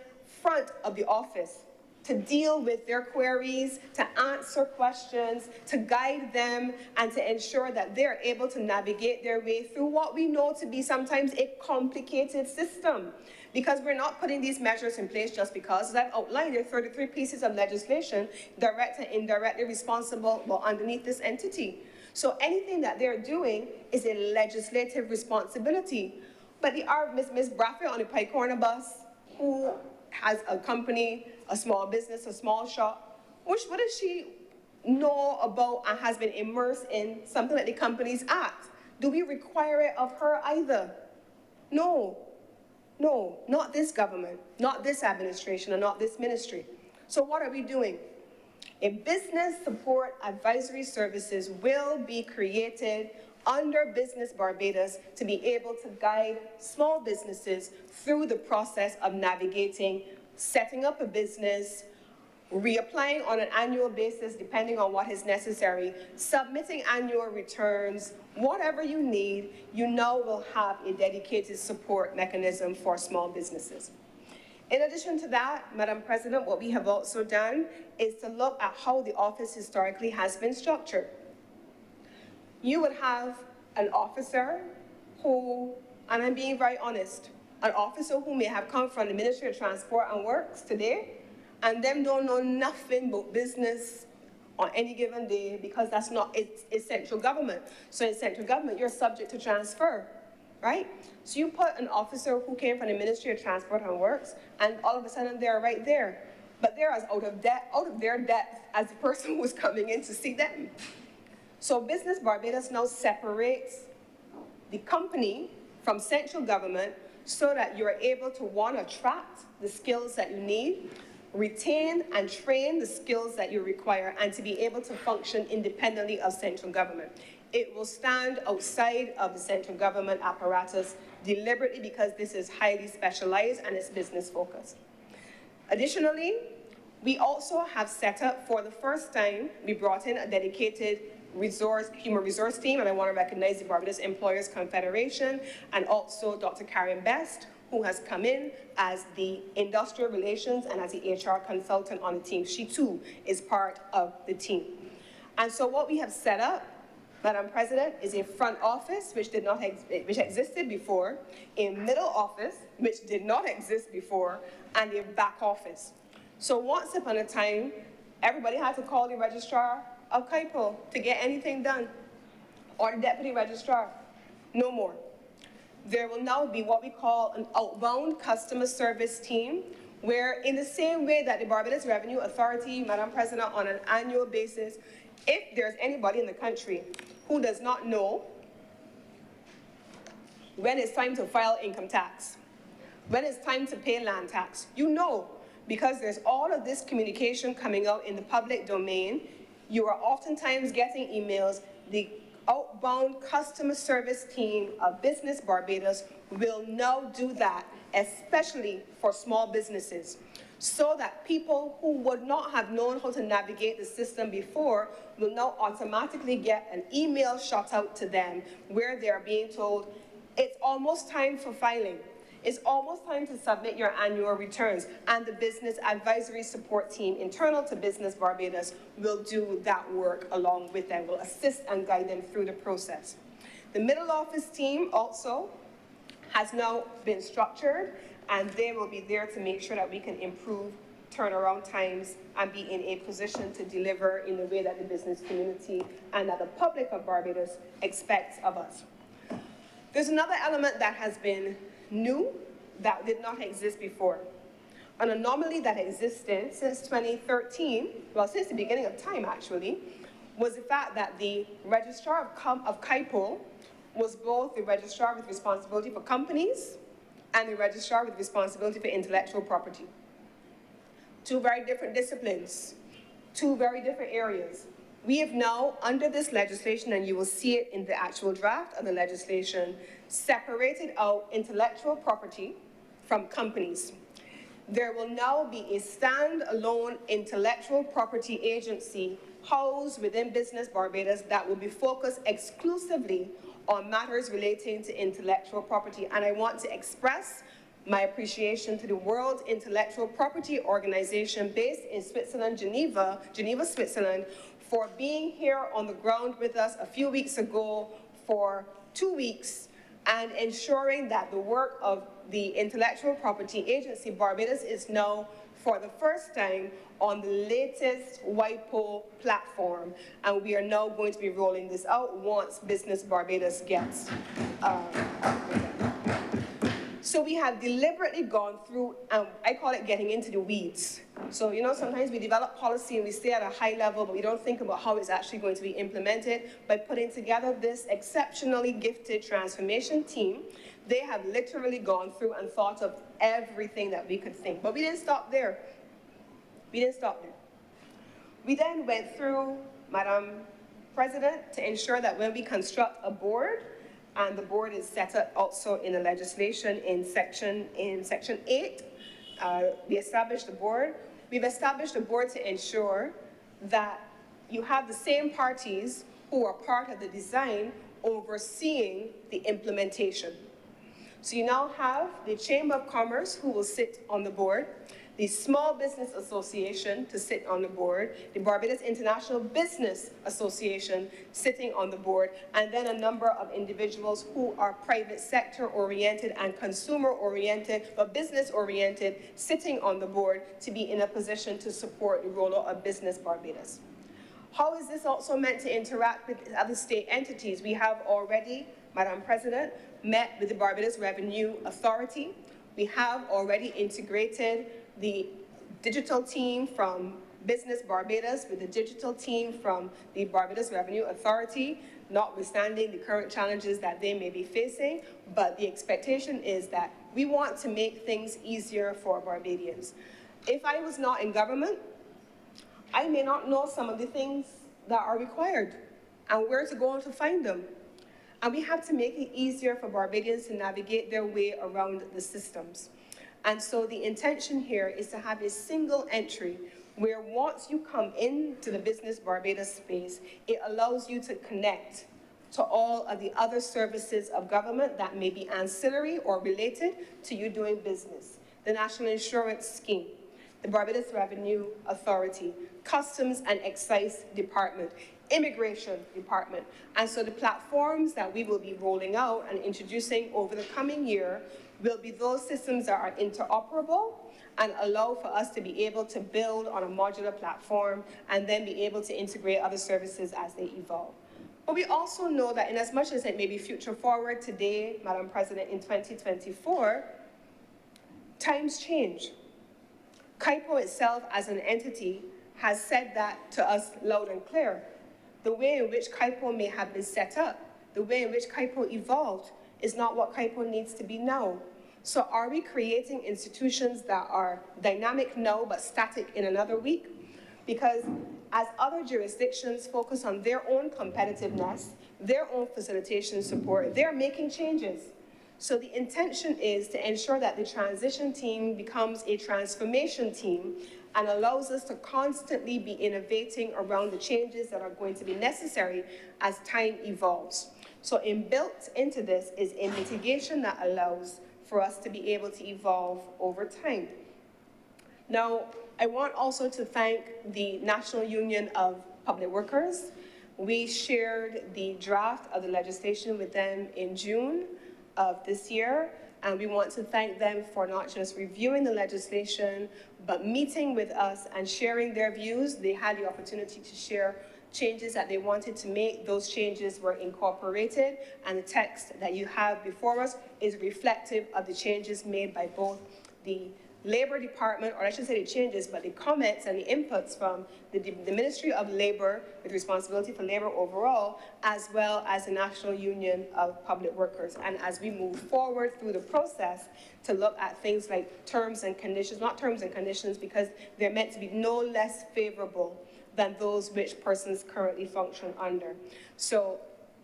front of the office to deal with their queries, to answer questions, to guide them, and to ensure that they're able to navigate their way through what we know to be sometimes a complicated system. Because we're not putting these measures in place just because, as I've outlined, there are 33 pieces of legislation, direct and indirectly responsible, well, underneath this entity. So anything that they're doing is a legislative responsibility. But Ms. Bradford on the Pike Corner bus, who has a company, a small business, a small shop, what does she know about and has been immersed in something like the Companies Act? Do we require it of her either? No, not this government, not this administration, and not this ministry. So what are we doing? A business support advisory services will be created under Business Barbados to be able to guide small businesses through the process of navigating, setting up a business, reapplying on an annual basis depending on what is necessary, submitting annual returns, whatever you need, you now will have a dedicated support mechanism for small businesses. In addition to that, Madam President, what we have also done is to look at how the office historically has been structured. You would have an officer who, and I'm being very honest, an officer who may have come from the Ministry of Transport and Works today, and them don't know nothing but business on any given day, because that's not, it's central government. So in central government, you're subject to transfer, right? So you put an officer who came from the Ministry of Transport and Works, and all of a sudden they're right there. But they're as out of their depth as the person who was coming in to see them. So Business Barbados now separates the company from central government so that you're able to, one, attract the skills that you need, retain and train the skills that you require, and to be able to function independently of central government. It will stand outside of the central government apparatus deliberately because this is highly specialized and it's business focused. Additionally, we also have set up, for the first time, we brought in a dedicated human resource team, and I want to recognize the Barbados Employers Confederation and also Dr. Karen Best, who has come in as the industrial relations and as the HR consultant on the team. She too is part of the team. And so what we have set up, Madam President, is a front office which existed before, a middle office which did not exist before, and a back office. So once upon a time, everybody had to call the registrar of KIPO to get anything done, or the deputy registrar. No more. There will now be what we call an outbound customer service team, where in the same way that the Barbados Revenue Authority, Madam President, on an annual basis If there's anybody in the country who does not know when it's time to file income tax, when it's time to pay land tax, you know, because there's all of this communication coming out in the public domain. You are oftentimes getting emails. The outbound customer service team of Business Barbados will now do that, especially for small businesses, so that people who would not have known how to navigate the system before will now automatically get an email shot out to them where they're being told, it's almost time for filing. It's almost time to submit your annual returns, and the business advisory support team internal to Business Barbados will do that work along with them, will assist and guide them through the process. The middle office team also has now been structured, and they will be there to make sure that we can improve turnaround times and be in a position to deliver in the way that the business community and that the public of Barbados expects of us. There's another element that has been new that did not exist before. An anomaly that existed since 2013, well, since the beginning of time actually, was the fact that the registrar of CAIPO was both the registrar with responsibility for companies and the registrar with responsibility for intellectual property. Two very different disciplines, two very different areas. We have now, under this legislation, and you will see it in the actual draft of the legislation, separated out intellectual property from companies. There will now be a stand-alone intellectual property agency housed within Business Barbados that will be focused exclusively on matters relating to intellectual property. And I want to express my appreciation to the World Intellectual Property Organization based in Switzerland, Geneva, Switzerland, for being here on the ground with us a few weeks ago for 2 weeks and ensuring that the work of the Intellectual Property Agency Barbados is now, for the first time, on the latest WIPO platform. And we are now going to be rolling this out once Business Barbados gets So we have deliberately gone through, I call it getting into the weeds. So, you know, sometimes we develop policy and we stay at a high level, but we don't think about how it's actually going to be implemented. By putting together this exceptionally gifted transformation team, they have literally gone through and thought of everything that we could think. But we didn't stop there. We didn't stop there. We then went through, Madam President, to ensure that when we construct a board, and the board is set up also in the legislation in section 8. We established the board. We've established a board to ensure that you have the same parties who are part of the design overseeing the implementation. So you now have the Chamber of Commerce who will sit on the board, the Small Business Association to sit on the board, the Barbados International Business Association sitting on the board, and then a number of individuals who are private sector oriented and consumer oriented, but business oriented, sitting on the board to be in a position to support the rollout of Business Barbados. How is this also meant to interact with other state entities? We have already, Madam President, met with the Barbados Revenue Authority. We have already integrated the digital team from Business Barbados with the digital team from the Barbados Revenue Authority, notwithstanding the current challenges that they may be facing, but the expectation is that we want to make things easier for Barbadians. If I was not in government, I may not know some of the things that are required and where to go and to find them. And we have to make it easier for Barbadians to navigate their way around the systems. And so the intention here is to have a single entry where once you come into the Business Barbados space, it allows you to connect to all of the other services of government that may be ancillary or related to you doing business. The National Insurance Scheme, the Barbados Revenue Authority, Customs and Excise Department, Immigration Department. And so the platforms that we will be rolling out and introducing over the coming year will be those systems that are interoperable and allow for us to be able to build on a modular platform and then be able to integrate other services as they evolve. But we also know that in as much as it may be future forward today, Madam President, in 2024, times change. CAIPO itself as an entity has said that to us loud and clear. the way in which KIPO may have been set up, the way in which KIPO evolved, is not what KIPO needs to be now. So are we creating institutions that are dynamic now but static in another week? Because as other jurisdictions focus on their own competitiveness, their own facilitation support, they're making changes. So the intention is to ensure that the transition team becomes a transformation team and allows us to constantly be innovating around the changes that are going to be necessary as time evolves. So inbuilt into this is a mitigation that allows for us to be able to evolve over time. Now, I want also to thank the National Union of Public Workers. We shared the draft of the legislation with them in June of this year, and we want to thank them for not just reviewing the legislation, but meeting with us and sharing their views. They had the opportunity to share changes that they wanted to make. Those changes were incorporated, and the text that you have before us is reflective of the changes made by both the Labor Department, or I should say the changes, but the comments and the inputs from the Ministry of Labor with responsibility for labor overall, as well as the National Union of Public Workers. And as we move forward through the process to look at things like terms and conditions, not terms and conditions because they're meant to be no less favorable than those which persons currently function under. So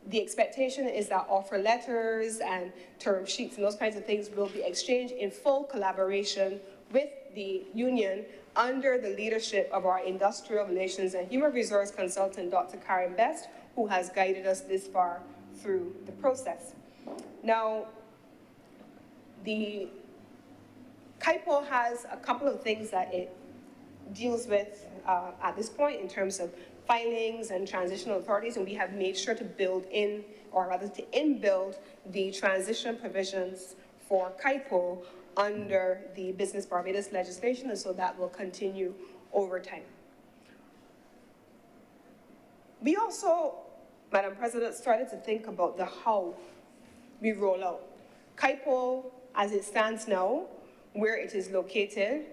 the expectation is that offer letters and term sheets and those kinds of things will be exchanged in full collaboration with the union under the leadership of our Industrial Relations and Human Resource Consultant, Dr. Karen Best, who has guided us this far through the process. Now, the KIPO has a couple of things that it deals with at this point in terms of filings and transitional authorities, and we have made sure to build in, or rather to inbuild, the transition provisions for KIPO under the Business Barbados legislation, and so that will continue over time. We also, Madam President, started to think about the how we roll out. KIPO, as it stands now, where it is located,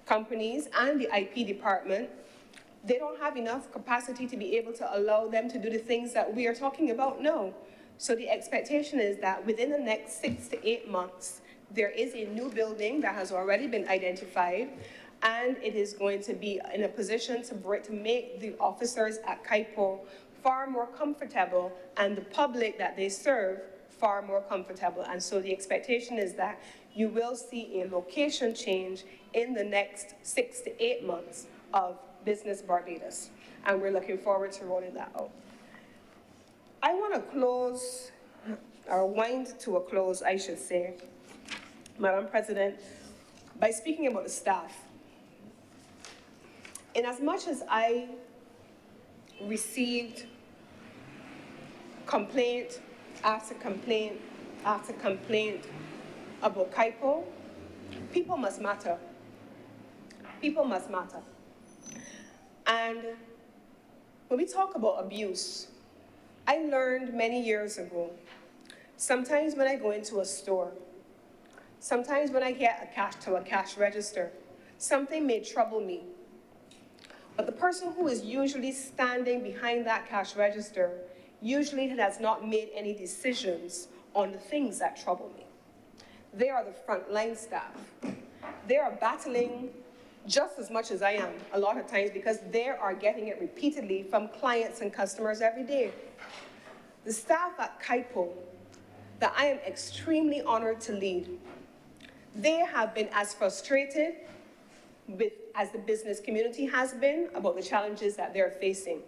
companies and the IP department, they don't have enough capacity to be able to allow them to do the things that we are talking about now. So the expectation is that within the next 6 to 8 months, there is a new building that has already been identified, and it is going to be in a position to make the officers at KIPO far more comfortable and the public that they serve far more comfortable. And so the expectation is that you will see a location change in the next 6 to 8 months of Business Barbados, and we're looking forward to rolling that out. I want to close, or wind to a close, I should say, Madam President, by speaking about the staff. In as much as I received complaint after complaint after complaint about KIPO, people must matter. People must matter. And when we talk about abuse, I learned many years ago, sometimes when I go into a store, sometimes when I get to a cash register, something may trouble me. But the person who is usually standing behind that cash register usually has not made any decisions on the things that trouble me. They are the frontline staff. They are battling just as much as I am a lot of times because they are getting it repeatedly from clients and customers every day. The staff at KIPO that I am extremely honored to lead, they have been as frustrated as the business community has been about the challenges that they're facing.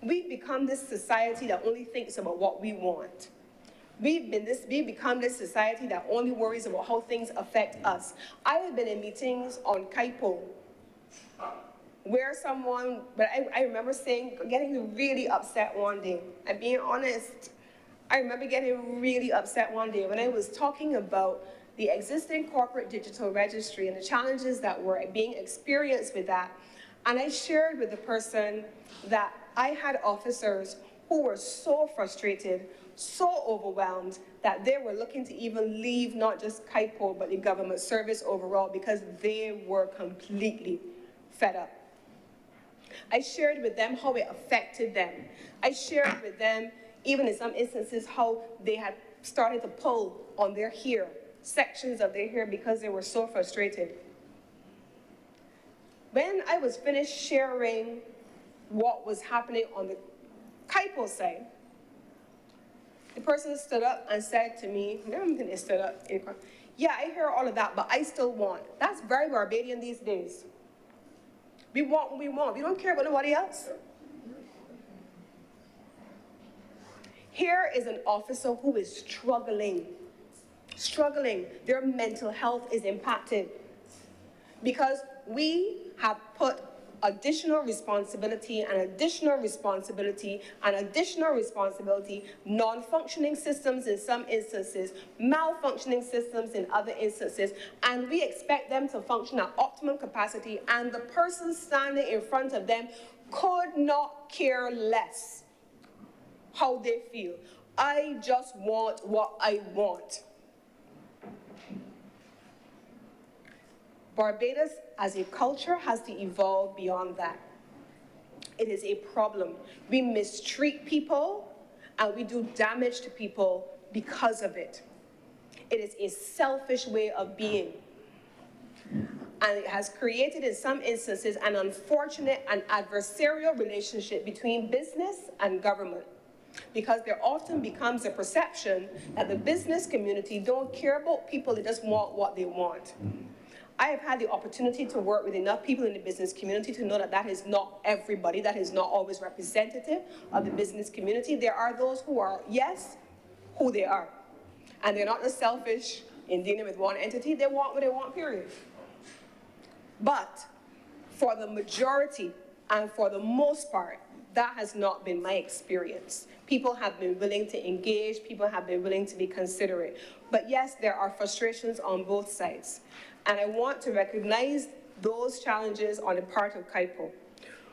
We've become this society that only thinks about what we want. We've become this society that only worries about how things affect us. I have been in meetings on KIPO where someone, but I remember getting really upset one day. I'm being honest. I remember getting really upset one day when I was talking about the existing corporate digital registry and the challenges that were being experienced with that. And I shared with the person that I had officers who were so frustrated, so overwhelmed, that they were looking to even leave not just KIPO, but the government service overall because they were completely fed up. I shared with them how it affected them. I shared with them, even in some instances, how they had started to pull on their hair, sections of their hair, because they were so frustrated. When I was finished sharing what was happening on the KIPO side, the person stood up and said to me, I don't think they stood up, yeah, I hear all of that, but I still want. That's very Barbadian these days. We want what we want. We don't care about nobody else. Here is an officer who is struggling. Their mental health is impacted because we have put additional responsibility and additional responsibility and additional responsibility, non-functioning systems in some instances, malfunctioning systems in other instances, and we expect them to function at optimum capacity, and the person standing in front of them could not care less how they feel. I just want what I want. Barbados as a culture has to evolve beyond that. It is a problem. We mistreat people and we do damage to people because of it. It is a selfish way of being. And it has created, in some instances, an unfortunate and adversarial relationship between business and government, because there often becomes a perception that the business community don't care about people, they just want what they want. I have had the opportunity to work with enough people in the business community to know that that is not everybody, that is not always representative of the business community. There are those who are, yes, who they are. And they're not as selfish in dealing with one entity. They want what they want, period. But for the majority and for the most part, that has not been my experience. People have been willing to engage, people have been willing to be considerate. But yes, there are frustrations on both sides. And I want to recognize those challenges on the part of KIPO.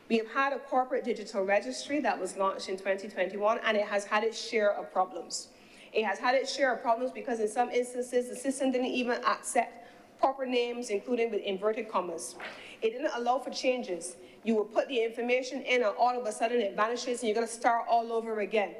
We have had a corporate digital registry that was launched in 2021, and it has had its share of problems. It has had its share of problems because in some instances, the system didn't even accept proper names, including with inverted commas. It didn't allow for changes. You will put the information in and all of a sudden it vanishes and you're gonna start all over again.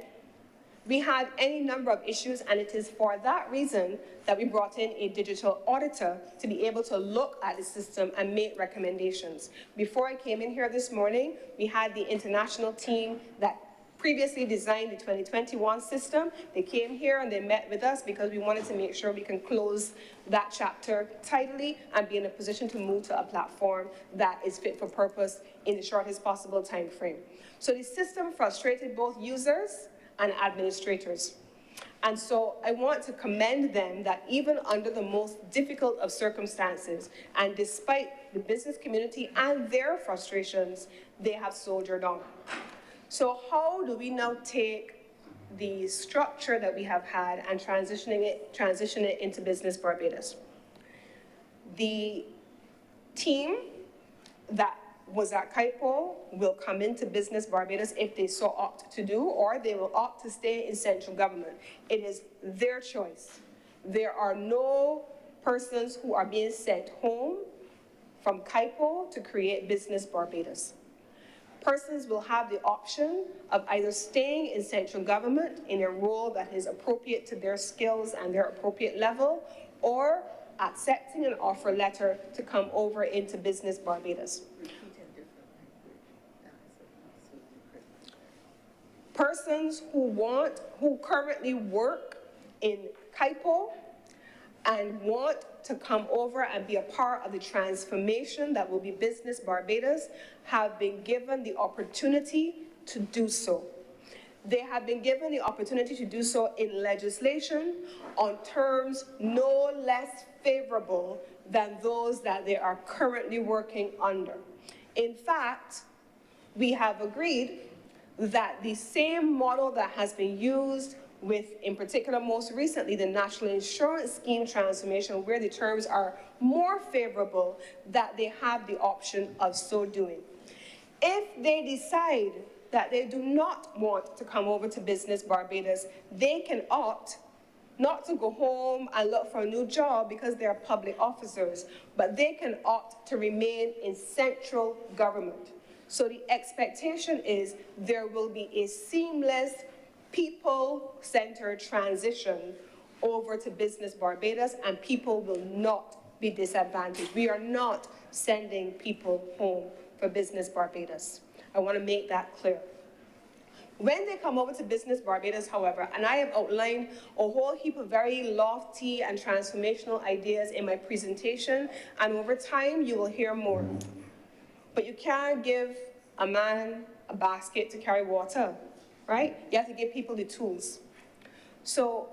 We had any number of issues, and it is for that reason that we brought in a digital auditor to be able to look at the system and make recommendations. Before I came in here this morning, we had the international team that previously designed the 2021 system. They came here and they met with us because we wanted to make sure we can close that chapter tightly and be in a position to move to a platform that is fit for purpose in the shortest possible time frame. So the system frustrated both users and administrators. And so I want to commend them that even under the most difficult of circumstances, and despite the business community and their frustrations, they have soldiered on. So how do we now take the structure that we have had and transition it into Business Barbados? The team that was at KIPO will come into Business Barbados if they so opt to do, or they will opt to stay in central government. It is their choice. There are no persons who are being sent home from KIPO to create Business Barbados. Persons will have the option of either staying in central government in a role that is appropriate to their skills and their appropriate level, or accepting an offer letter to come over into Business Barbados. Persons who currently work in KIPO and want to come over and be a part of the transformation that will be Business Barbados have been given the opportunity to do so. They have been given the opportunity to do so in legislation on terms no less favorable than those that they are currently working under. In fact, we have agreed that the same model that has been used with, in particular, most recently, the National Insurance Scheme transformation, where the terms are more favorable, that they have the option of so doing. If they decide that they do not want to come over to Business Barbados, they can opt not to go home and look for a new job because they are public officers, but they can opt to remain in central government. So the expectation is there will be a seamless, people-centered transition over to Business Barbados, and people will not be disadvantaged. We are not sending people home for Business Barbados. I want to make that clear. When they come over to Business Barbados, however, and I have outlined a whole heap of very lofty and transformational ideas in my presentation, and over time you will hear more. But you can't give a man a basket to carry water, right? You have to give people the tools. So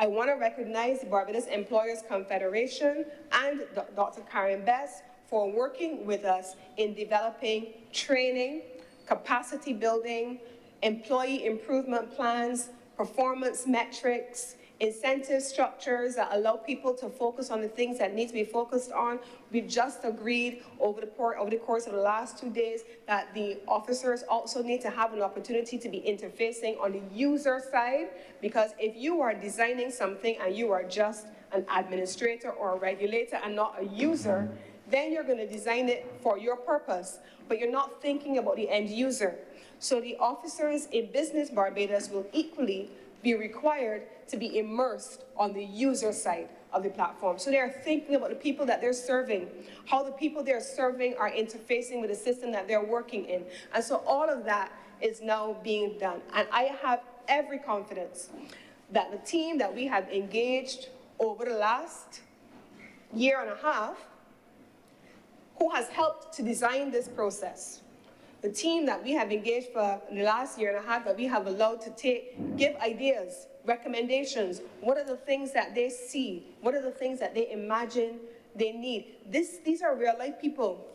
I want to recognize the Barbados Employers Confederation and Dr. Karen Best for working with us in developing training, capacity building, employee improvement plans, performance metrics, incentive structures that allow people to focus on the things that need to be focused on. We've just agreed over the course of the last 2 days that the officers also need to have an opportunity to be interfacing on the user side, because if you are designing something and you are just an administrator or a regulator and not a user, then you're going to design it for your purpose, but you're not thinking about the end user. So the officers in Business Barbados will equally be required to be immersed on the user side of the platform. So they're thinking about the people that they're serving, how the people they're serving are interfacing with the system that they're working in. And so all of that is now being done. And I have every confidence that the team that we have engaged over the last year and a half, who has helped to design this process, the team that we have engaged for the last year and a half that we have allowed to give ideas, recommendations, what are the things that they see, what are the things that they imagine they need. These are real life people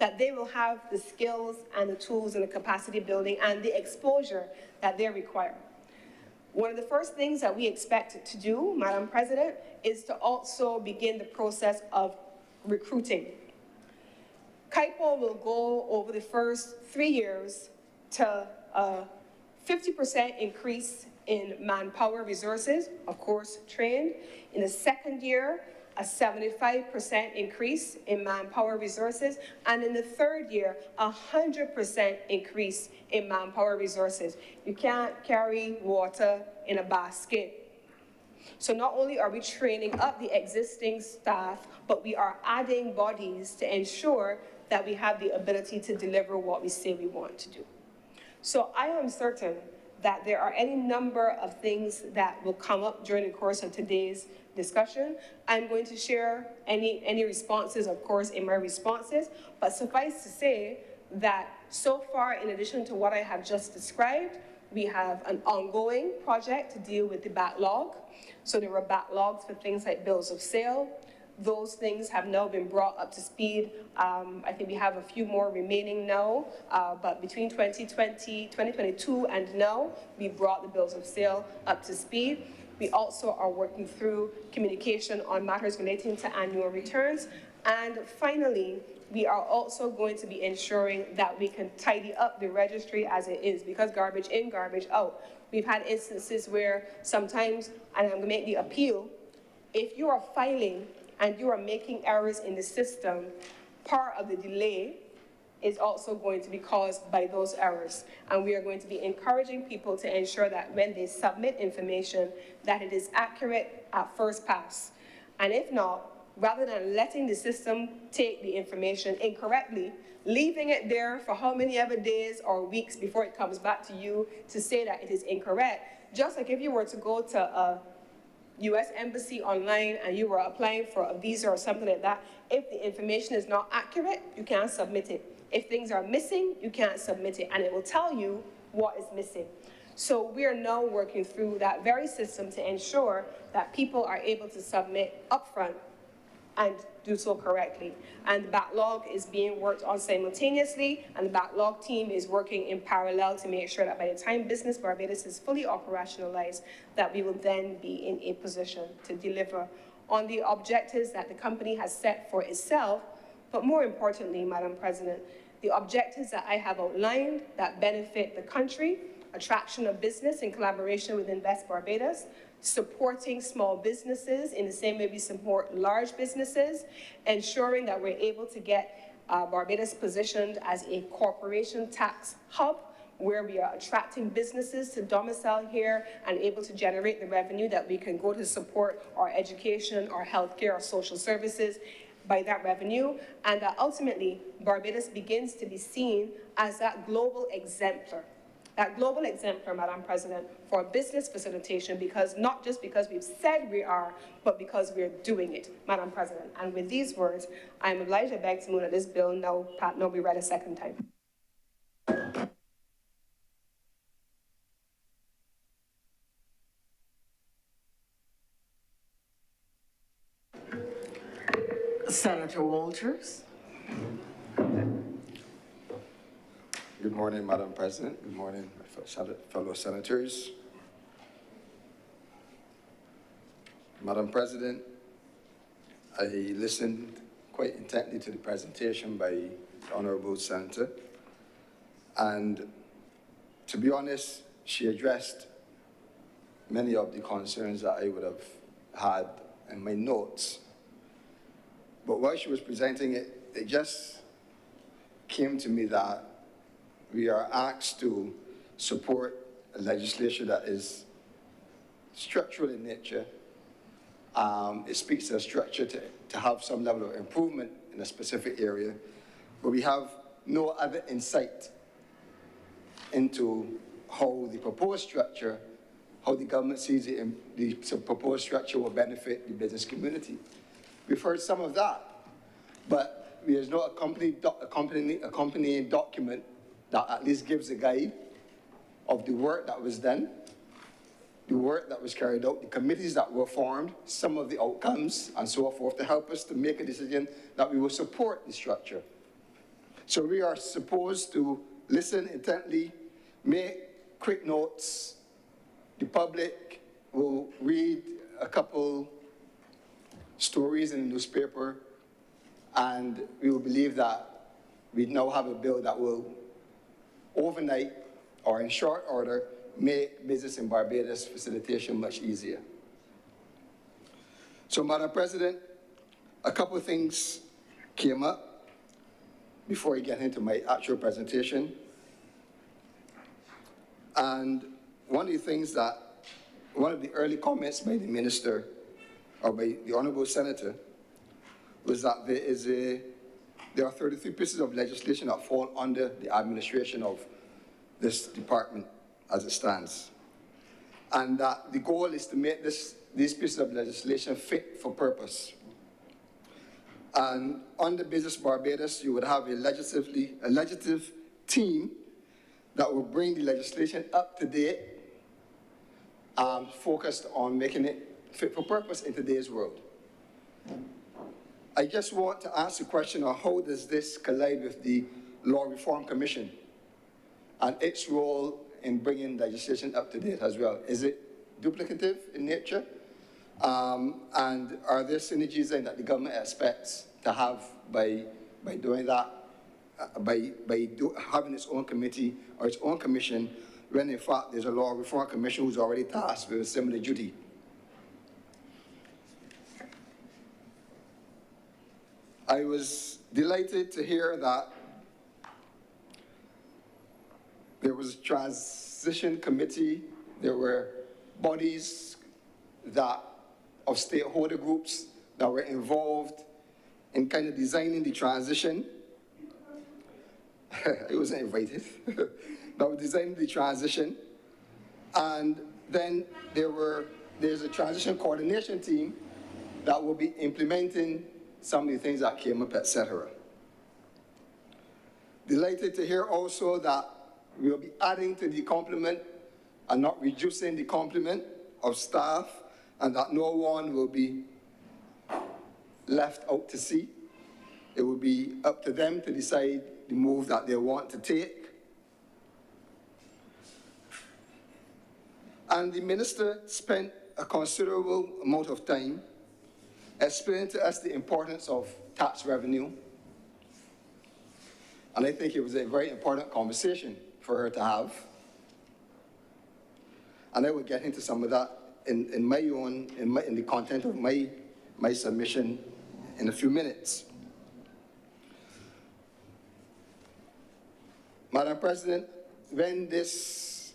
that they will have the skills and the tools and the capacity building and the exposure that they require. One of the first things that we expect to do, Madam President, is to also begin the process of recruiting. KIPO will go over the first 3 years to a 50% increase in manpower resources, of course trained. In the second year, a 75% increase in manpower resources. And in the third year, 100% increase in manpower resources. You can't carry water in a basket. So not only are we training up the existing staff, but we are adding bodies to ensure that we have the ability to deliver what we say we want to do. So I am certain that there are any number of things that will come up during the course of today's discussion. I'm going to share any responses, of course, in my responses, but suffice to say that so far, in addition to what I have just described, we have an ongoing project to deal with the backlog. So there were backlogs for things like bills of sale. Those things have now been brought up to speed. I think we have a few more remaining now, but between 2022 and now, we brought the bills of sale up to speed. We also are working through communication on matters relating to annual returns. And finally, we are also going to be ensuring that we can tidy up the registry as it is, because garbage in, garbage out. We've had instances where sometimes, and I'm going to make the appeal, if you are filing and you are making errors in the system, part of the delay is also going to be caused by those errors. And we are going to be encouraging people to ensure that when they submit information, that it is accurate at first pass. And if not, rather than letting the system take the information incorrectly, leaving it there for how many ever days or weeks before it comes back to you to say that it is incorrect, just like if you were to go to a U.S. Embassy online and you were applying for a visa or something like that, if the information is not accurate, you can't submit it. If things are missing, you can't submit it, and it will tell you what is missing. So we are now working through that very system to ensure that people are able to submit upfront and do so correctly. And the backlog is being worked on simultaneously, and the backlog team is working in parallel to make sure that by the time Business Barbados is fully operationalized, that we will then be in a position to deliver on the objectives that the company has set for itself, but more importantly, Madam President, the objectives that I have outlined that benefit the country, attraction of business in collaboration with Invest Barbados, supporting small businesses in the same way we support large businesses, ensuring that we're able to get Barbados positioned as a corporation tax hub, where we are attracting businesses to domicile here and able to generate the revenue that we can go to support our education, our healthcare, our social services by that revenue, and that ultimately Barbados begins to be seen as that global exemplar, Madam President, for business facilitation, because not just because we've said we are, but because we're doing it, Madam President. And with these words, I am obliged to beg to move that this bill now be read a second time. Senator Walters. Good morning, Madam President. Good morning, my fellow senators. Madam President, I listened quite intently to the presentation by the Honourable Senator, and to be honest, she addressed many of the concerns that I would have had in my notes. But while she was presenting it, it just came to me that we are asked to support a legislation that is structural in nature. It speaks to a structure to have some level of improvement in a specific area, but we have no other insight into how the proposed structure, how the government sees the proposed structure will benefit the business community. We've heard some of that, but there's no accompanying document that at least gives a guide of the work that was done, the work that was carried out, the committees that were formed, some of the outcomes, and so forth, to help us to make a decision that we will support the structure. So we are supposed to listen intently, make quick notes. The public will read a couple stories in the newspaper, and we will believe that we now have a bill that will overnight or in short order make business in Barbados facilitation much easier. So, Madam President, a couple of things came up before I get into my actual presentation. And one of the early comments by the minister, or by the Honourable Senator, was that there are 33 pieces of legislation that fall under the administration of this department as it stands. And that the goal is to make these pieces of legislation fit for purpose. And under Business Barbados, you would have a legislative team that will bring the legislation up to date, focused on making it fit for purpose in today's world. I just want to ask the question of how does this collide with the Law Reform Commission and its role in bringing legislation up to date as well? Is it duplicative in nature? And are there synergies that the government expects to have by doing that, by having its own committee or its own commission, when in fact there's a Law Reform Commission who's already tasked with a similar duty? I was delighted to hear that there was a transition committee. There were bodies of stakeholder groups that were involved in kind of designing the transition. I wasn't invited. That was designing the transition. And then there's a transition coordination team that will be implementing some of the things that came up, etc. Delighted to hear also that we will be adding to the complement and not reducing the complement of staff, and that no one will be left out to sea. It will be up to them to decide the move that they want to take. And the minister spent a considerable amount of time explaining to us the importance of tax revenue. And I think it was a very important conversation for her to have. And I will get into some of that in the content of my submission in a few minutes. Madam President, when this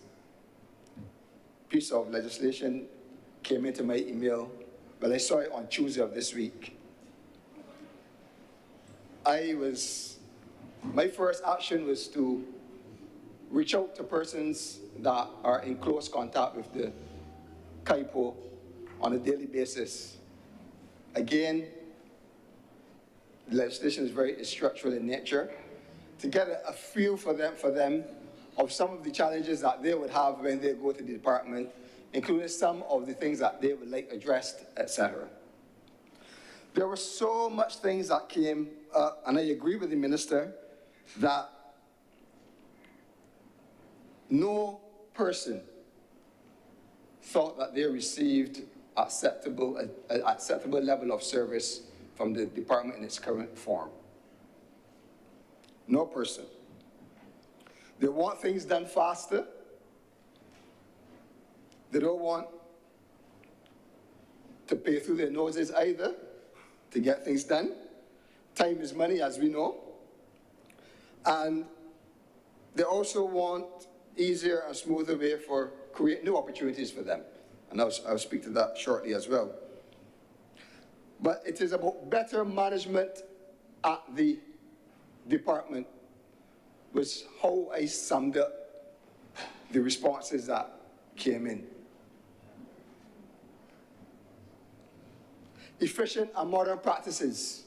piece of legislation came into my email, well, I saw it on Tuesday of this week, my first action was to reach out to persons that are in close contact with the KAIPO on a daily basis. Again, the legislation is very structural in nature, to get a feel for them of some of the challenges that they would have when they go to the department, including some of the things that they would like addressed, etc. There were so much things that came up, and I agree with the minister that no person thought that they received an acceptable level of service from the department in its current form. No person. They want things done faster. They don't want to pay through their noses either to get things done. Time is money, as we know. And they also want easier and smoother way for create new opportunities for them. And I'll speak to that shortly as well. But it is about better management at the department, was how I summed up the responses that came in. Efficient and modern practices,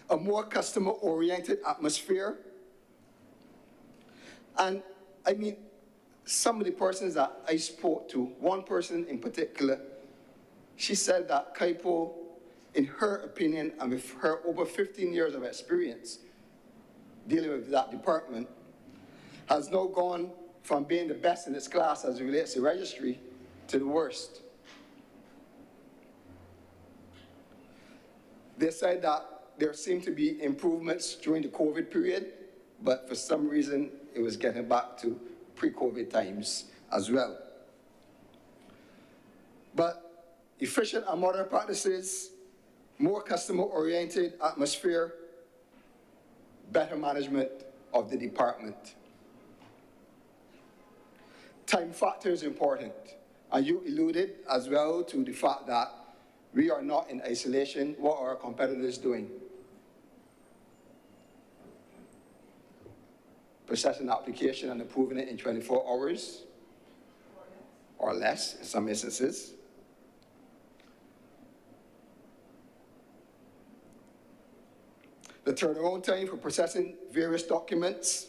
a more customer-oriented atmosphere, and I mean, some of the persons that I spoke to, one person in particular, she said that KAIPO, in her opinion, and with her over 15 years of experience dealing with that department, has now gone from being the best in its class as it relates to registry to the worst. They said that there seemed to be improvements during the COVID period, but for some reason, it was getting back to pre-COVID times as well. But efficient and modern practices, more customer-oriented atmosphere, better management of the department. Time factor is important, and you alluded as well to the fact that we are not in isolation. What are our competitors doing? Processing an application and approving it in 24 hours or less in some instances. The turnaround time for processing various documents,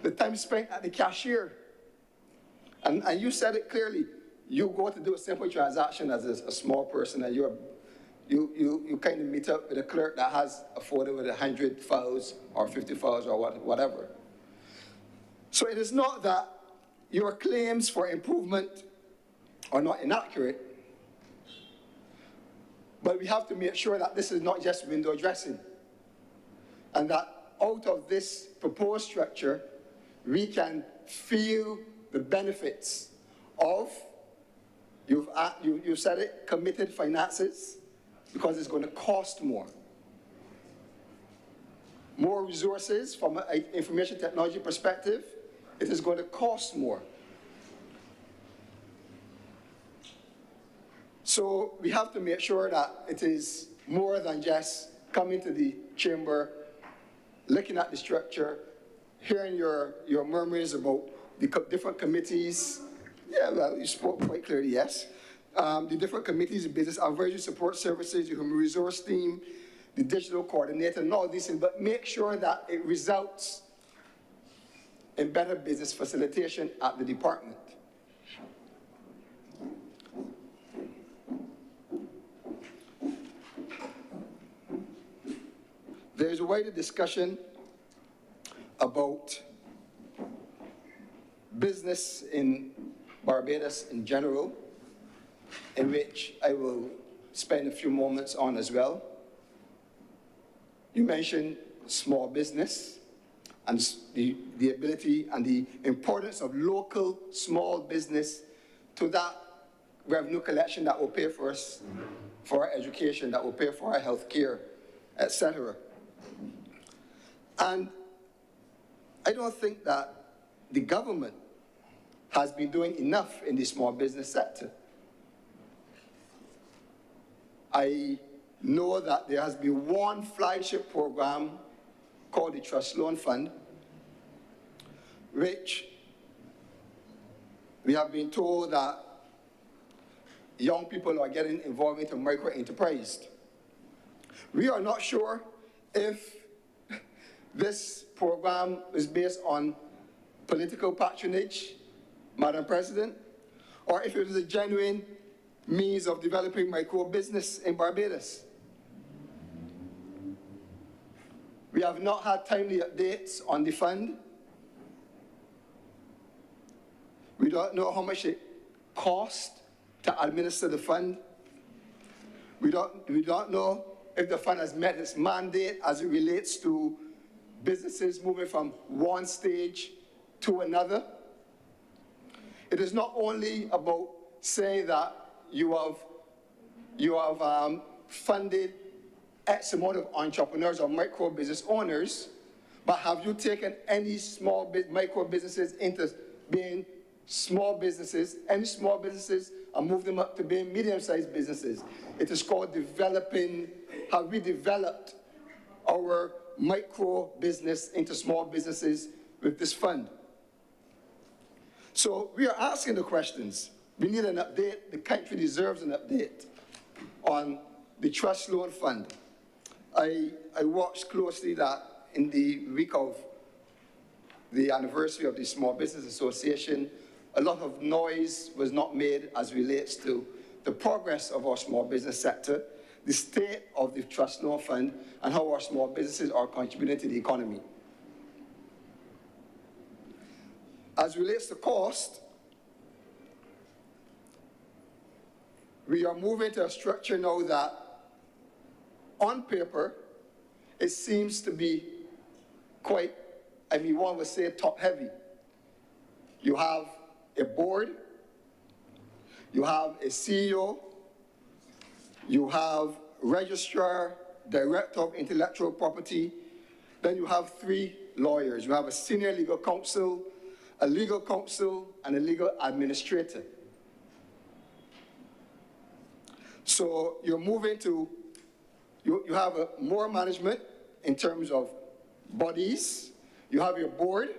the time spent at the cashier. And you said it clearly. You go to do a simple transaction as a small person, and you kind of meet up with a clerk that has a folder with 100 files or 50 files or whatever. So it is not that your claims for improvement are not inaccurate, but we have to make sure that this is not just window dressing, and that out of this proposed structure, we can feel the benefits of, you said it, committed finances, because it's going to cost more. More resources from an information technology perspective, it is going to cost more. So we have to make sure that it is more than just coming to the chamber, looking at the structure, hearing your murmurs about the different committees. Yeah, well, you spoke quite clearly, yes. The different committees, the business advisory support services, the human resource team, the digital coordinator, and all these things, but make sure that it results in better business facilitation at the department. There is a wider discussion about business in Barbados in general, in which I will spend a few moments on as well. You mentioned small business and the ability and the importance of local small business to that revenue collection that will pay for us, for our education, that will pay for our health care, etc. And I don't think that the government has been doing enough in the small business sector. I know that there has been one flagship program called the Trust Loan Fund, which we have been told that young people are getting involved into micro-enterprise. We are not sure if this program is based on political patronage, Madam President, or if it is a genuine means of developing micro business in Barbados. We have not had timely updates on the fund. We don't know how much it costs to administer the fund. We don't know if the fund has met its mandate as it relates to businesses moving from one stage to another. It is not only about saying that you have funded X amount of entrepreneurs or micro business owners, but have you taken any micro businesses into being small businesses, any small businesses, and moved them up to being medium-sized businesses? It is called developing, have we developed our micro business into small businesses with this fund? So we are asking the questions. We need an update. The country deserves an update on the Trust Loan Fund. I watched closely that in the week of the anniversary of the Small Business Association, a lot of noise was not made as relates to the progress of our small business sector, the state of the Trust Loan Fund, and how our small businesses are contributing to the economy. As relates to cost, we are moving to a structure now that, on paper, it seems to be quite, one would say top-heavy. You have a board, you have a CEO, you have registrar, director of intellectual property, then you have 3 lawyers. You have a senior legal counsel, a legal counsel, and a legal administrator. So you're moving to, you have more management in terms of bodies, you have your board,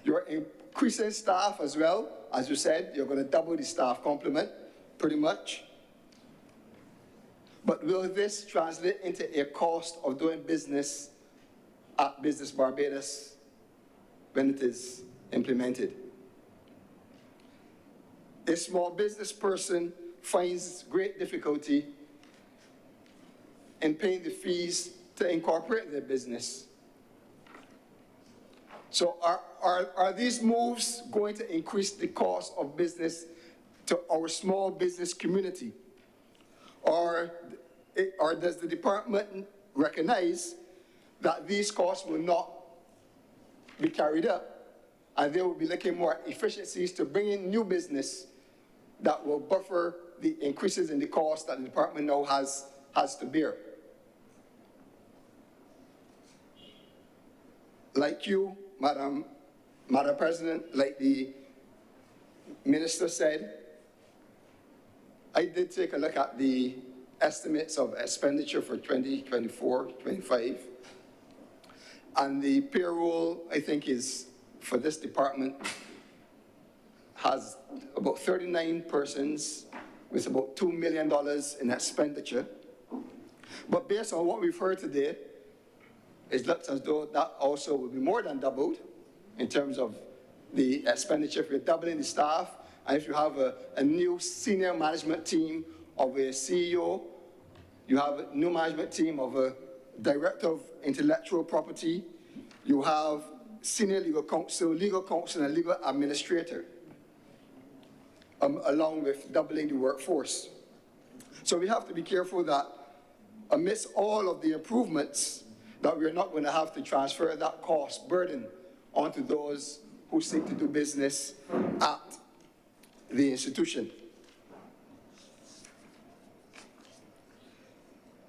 you're increasing staff as well. As you said, you're going to double the staff complement, pretty much. But will this translate into a cost of doing business at Business Barbados when it is implemented? A small business person finds great difficulty in paying the fees to incorporate their business. So are these moves going to increase the cost of business to our small business community? Or does the department recognize that these costs will not be carried up, and they will be looking more at efficiencies to bring in new business that will buffer the increases in the cost that the department now has to bear? Like you, Madam President, like the Minister said, I did take a look at the estimates of expenditure for 2024-25, and the payroll, I think, is, for this department, has about 39 persons with about $2 million in expenditure. But based on what we've heard today, it looks as though that also will be more than doubled in terms of the expenditure. If you're doubling the staff, and if you have a new senior management team of a CEO, you have a new management team of a director of intellectual property, you have senior legal counsel, and legal administrator, along with doubling the workforce. So we have to be careful that amidst all of the improvements, that we're not going to have to transfer that cost burden onto those who seek to do business at the institution.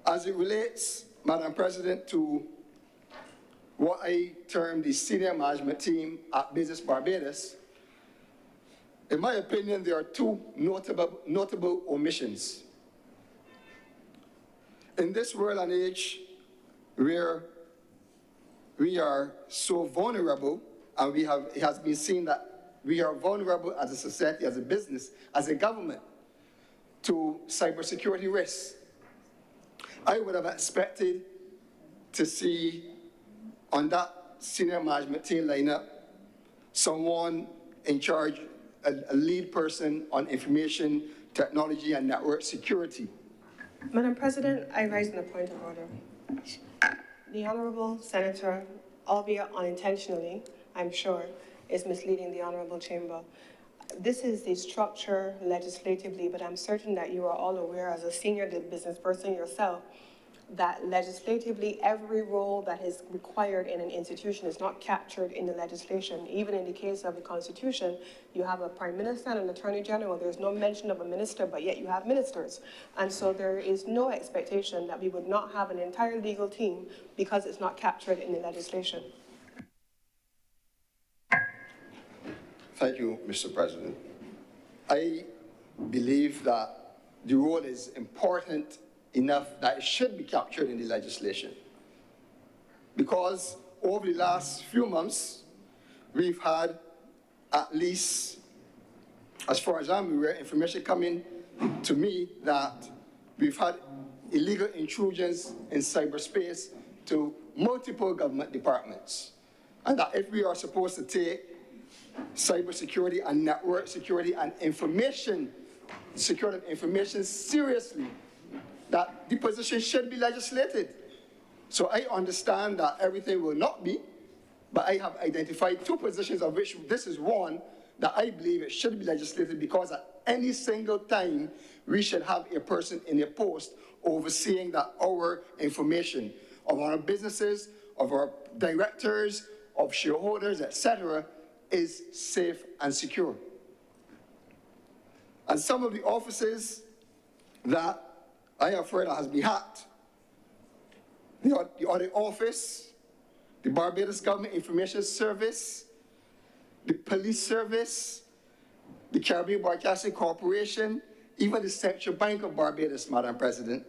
As it relates, Madam President, to what I term the senior management team at Business Barbados, in my opinion, there are two notable omissions. In this world and age where we are so vulnerable, and it has been seen that we are vulnerable as a society, as a business, as a government, to cybersecurity risks. I would have expected to see on that senior management team lineup someone in charge, a lead person on information technology and network security. Madam President, I raise a point of order. The Honourable Senator, albeit unintentionally, I'm sure, is misleading the Honourable Chamber. This is the structure legislatively, but I'm certain that you are all aware as a senior business person yourself that legislatively every role that is required in an institution is not captured in the legislation. Even in the case of the Constitution, you have a Prime Minister and an Attorney General. There's no mention of a minister, but yet you have ministers. And so there is no expectation that we would not have an entire legal team because it's not captured in the legislation. Thank you, Mr. President. I believe that the role is important enough that it should be captured in the legislation. Because over the last few months, we've had at least, as far as I'm aware, information coming to me that we've had illegal intrusions in cyberspace to multiple government departments. And that if we are supposed to take cybersecurity and network security and information, security of information seriously, that the position should be legislated. So I understand that everything will not be, but I have identified two positions of which this is one that I believe it should be legislated because at any single time we should have a person in a post overseeing that our information of our businesses, of our directors, of shareholders, etc., is safe and secure. And some of the offices that I have heard has been hacked, the Audit Office, the Barbados Government Information Service, the Police Service, the Caribbean Broadcasting Corporation, even the Central Bank of Barbados, Madam President.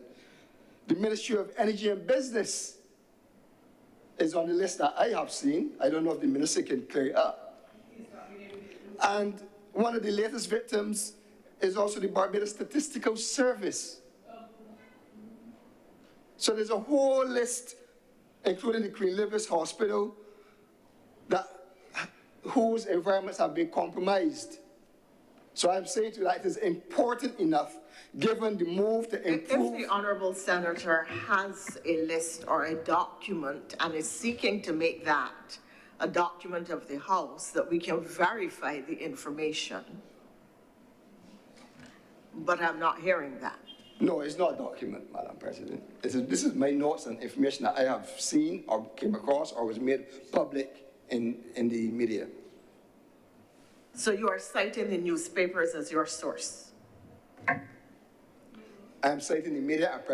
The Ministry of Energy and Business is on the list that I have seen. I don't know if the minister can clear it up. And one of the latest victims is also the Barbados Statistical Service. So there's a whole list, including the Queen Elizabeth Hospital, whose environments have been compromised. So I'm saying to you that it is important enough, given the move to improve. If the Honourable Senator has a list or a document and is seeking to make that a document of the House, that we can verify the information. But I'm not hearing that. No, it's not a document, Madam President. This is my notes and information that I have seen or came across or was made public in the media. So you are citing the newspapers as your source? I am citing the media and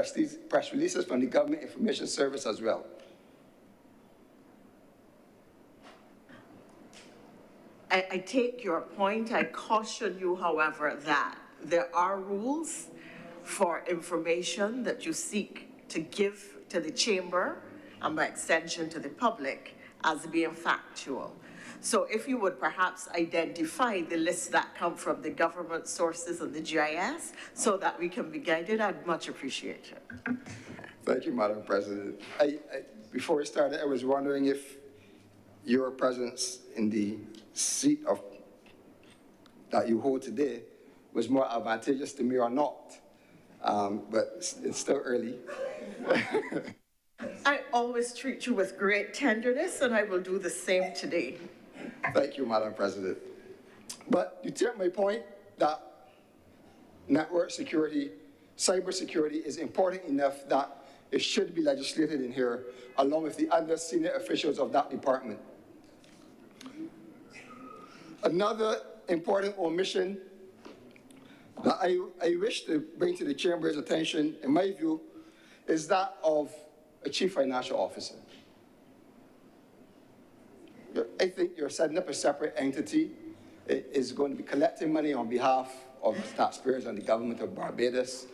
press releases from the Government Information Service as well. I take your point. I caution you, however, that there are rules for information that you seek to give to the chamber and by extension to the public as being factual. So if you would perhaps identify the lists that come from the government sources and the GIS so that we can be guided, I'd much appreciate it. Thank you, Madam President. Before we started, I was wondering if your presence in the seat that you hold today was more advantageous to me or not. But it's still early. I always treat you with great tenderness, and I will do the same today. Thank you, Madam President. But you take my point that network security, cybersecurity is important enough that it should be legislated in here, along with the other senior officials of that department. Another important omission that I wish to bring to the Chamber's attention, in my view, is that of a chief financial officer. I think you're setting up a separate entity. It is going to be collecting money on behalf of taxpayers and the government of Barbados.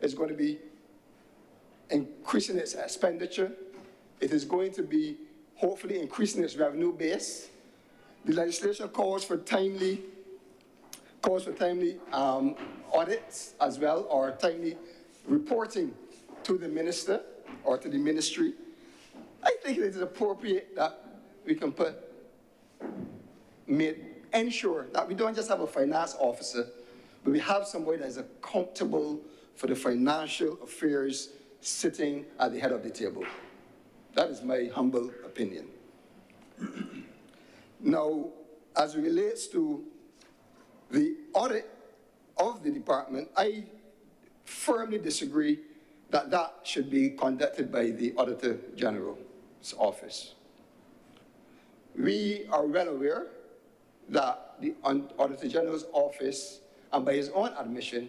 It's going to be increasing its expenditure. It is going to be hopefully increasing its revenue base. The legislation calls for timely audits as well, or timely reporting to the minister or to the ministry. I think it is appropriate that we can ensure that we don't just have a finance officer, but we have somebody that is accountable for the financial affairs sitting at the head of the table. That is my humble opinion. Now, as it relates to the audit of the department, I firmly disagree that that should be conducted by the Auditor General's office. We are well aware that the Auditor General's office, and by his own admission,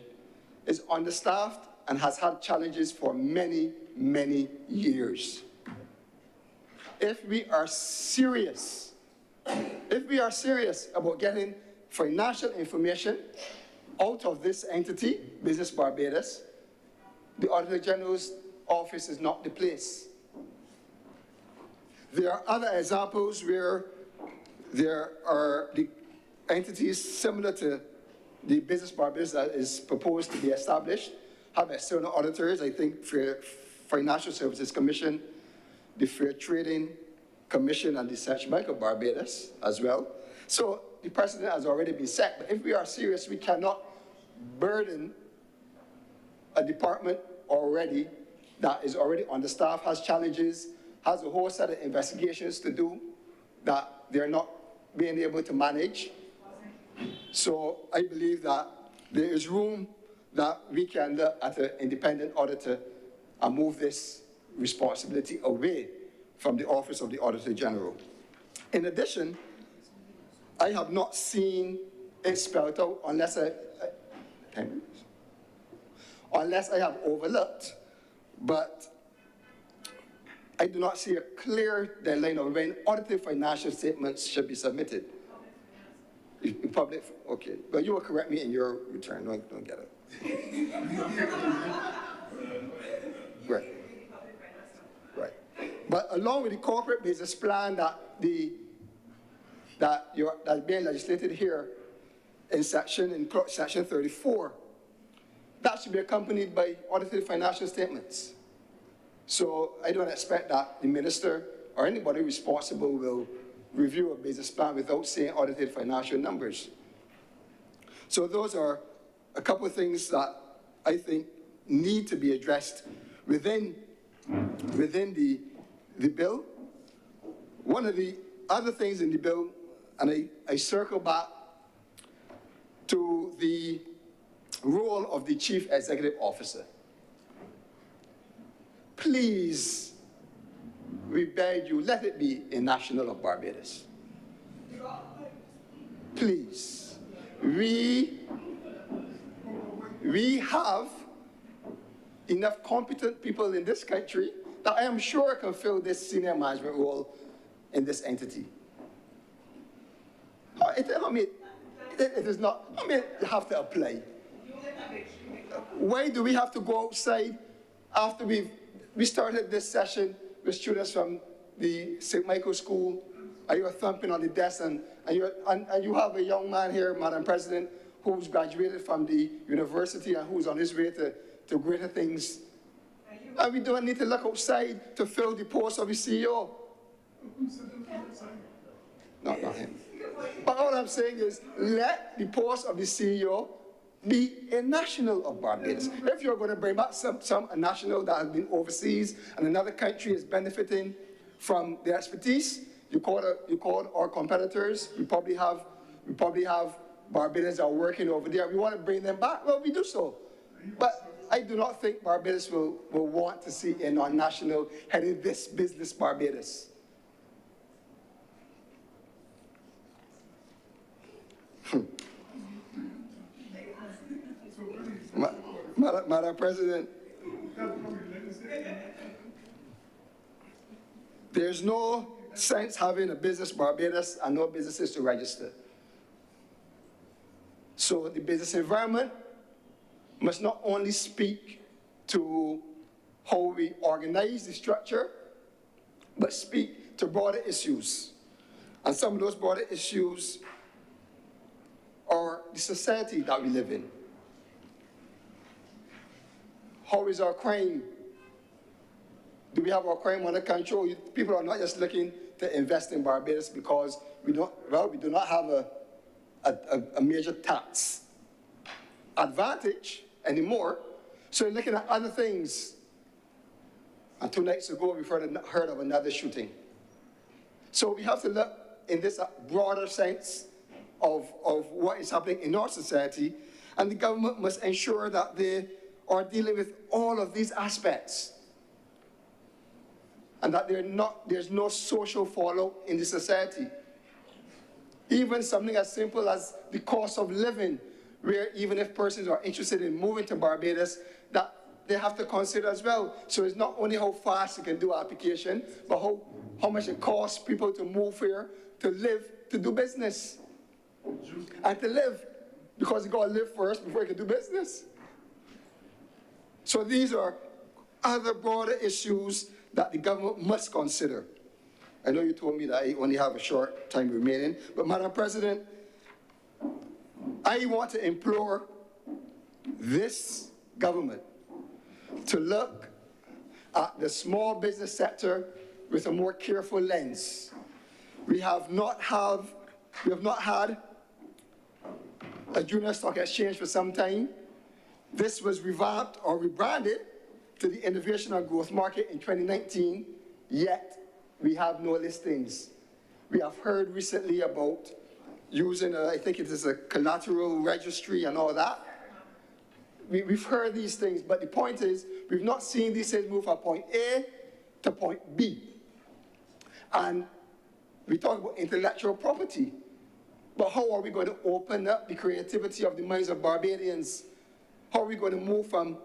is understaffed and has had challenges for many, many years. If we are serious about getting financial information out of this entity, Business Barbados, the Auditor General's office is not the place. There are other examples where there are the entities similar to the Business Barbados that is proposed to be established, have external auditors. I think Financial Services Commission, the Fair Trading Commission, and the Central Bank of Barbados as well. So the precedent has already been set, but if we are serious, we cannot burden a department already that is already understaffed, has challenges, has a whole set of investigations to do that they're not being able to manage. So I believe that there is room that we can look at an independent auditor and move this responsibility away from the Office of the Auditor General. In addition, I have not seen it spelled out unless I have overlooked, but I do not see a clear deadline of when audited financial statements should be submitted. In public, okay, but you will correct me in your return, don't get it. Right. Right. But along with the corporate business plan that's being legislated here in section 34, that should be accompanied by audited financial statements. So I don't expect that the minister or anybody responsible will review a business plan without seeing audited financial numbers. So those are a couple of things that I think need to be addressed within the bill. One of the other things in the bill, and I circle back to the role of the Chief Executive Officer. Please, we beg you, let it be a national of Barbados. Please. We have enough competent people in this country that I am sure can fill this senior management role in this entity. It is not, you have to apply. Why do we have to go outside after we started this session with students from the St. Michael School, and you're thumping on the desk, and you have a young man here, Madam President, who's graduated from the university and who's on his way to greater things. And we don't need to look outside to fill the post of the CEO. No, not him. But all I'm saying is, let the post of the CEO be a national of Barbados. If you're going to bring back a national that has been overseas and another country is benefiting from their expertise, you call our competitors. We probably have Barbadians that are working over there. We want to bring them back. Well, we do so. But I do not think Barbados will want to see a non-national heading this business Barbados. Madam President, there's no sense having a business Barbados and no businesses to register. So the business environment must not only speak to how we organize the structure, but speak to broader issues. And some of those broader issues are the society that we live in. How is our crime? Do we have our crime under control? People are not just looking to invest in Barbados because we do not have a major tax advantage anymore. So we're looking at other things. And 2 nights ago, we've heard of another shooting. So we have to look in this broader sense of what is happening in our society, and the government must ensure that they are dealing with all of these aspects, and that there's no social fallout in the society. Even something as simple as the cost of living, where even if persons are interested in moving to Barbados, that they have to consider as well. So it's not only how fast you can do application, but how much it costs people to move here, to live, to do business. And to live, because you gotta live first before you can do business. So these are other broader issues that the government must consider. I know you told me that I only have a short time remaining, but Madam President, I want to implore this government to look at the small business sector with a more careful lens. We have not had a junior stock exchange for some time. This was revamped or rebranded to the Innovation and Growth Market in 2019, yet we have no listings. We have heard recently about using, I think it is a collateral registry and all that. We've heard these things, but the point is, we've not seen these things move from point A to point B. And we talk about intellectual property, but how are we going to open up the creativity of the minds of Barbadians? How are we going to move from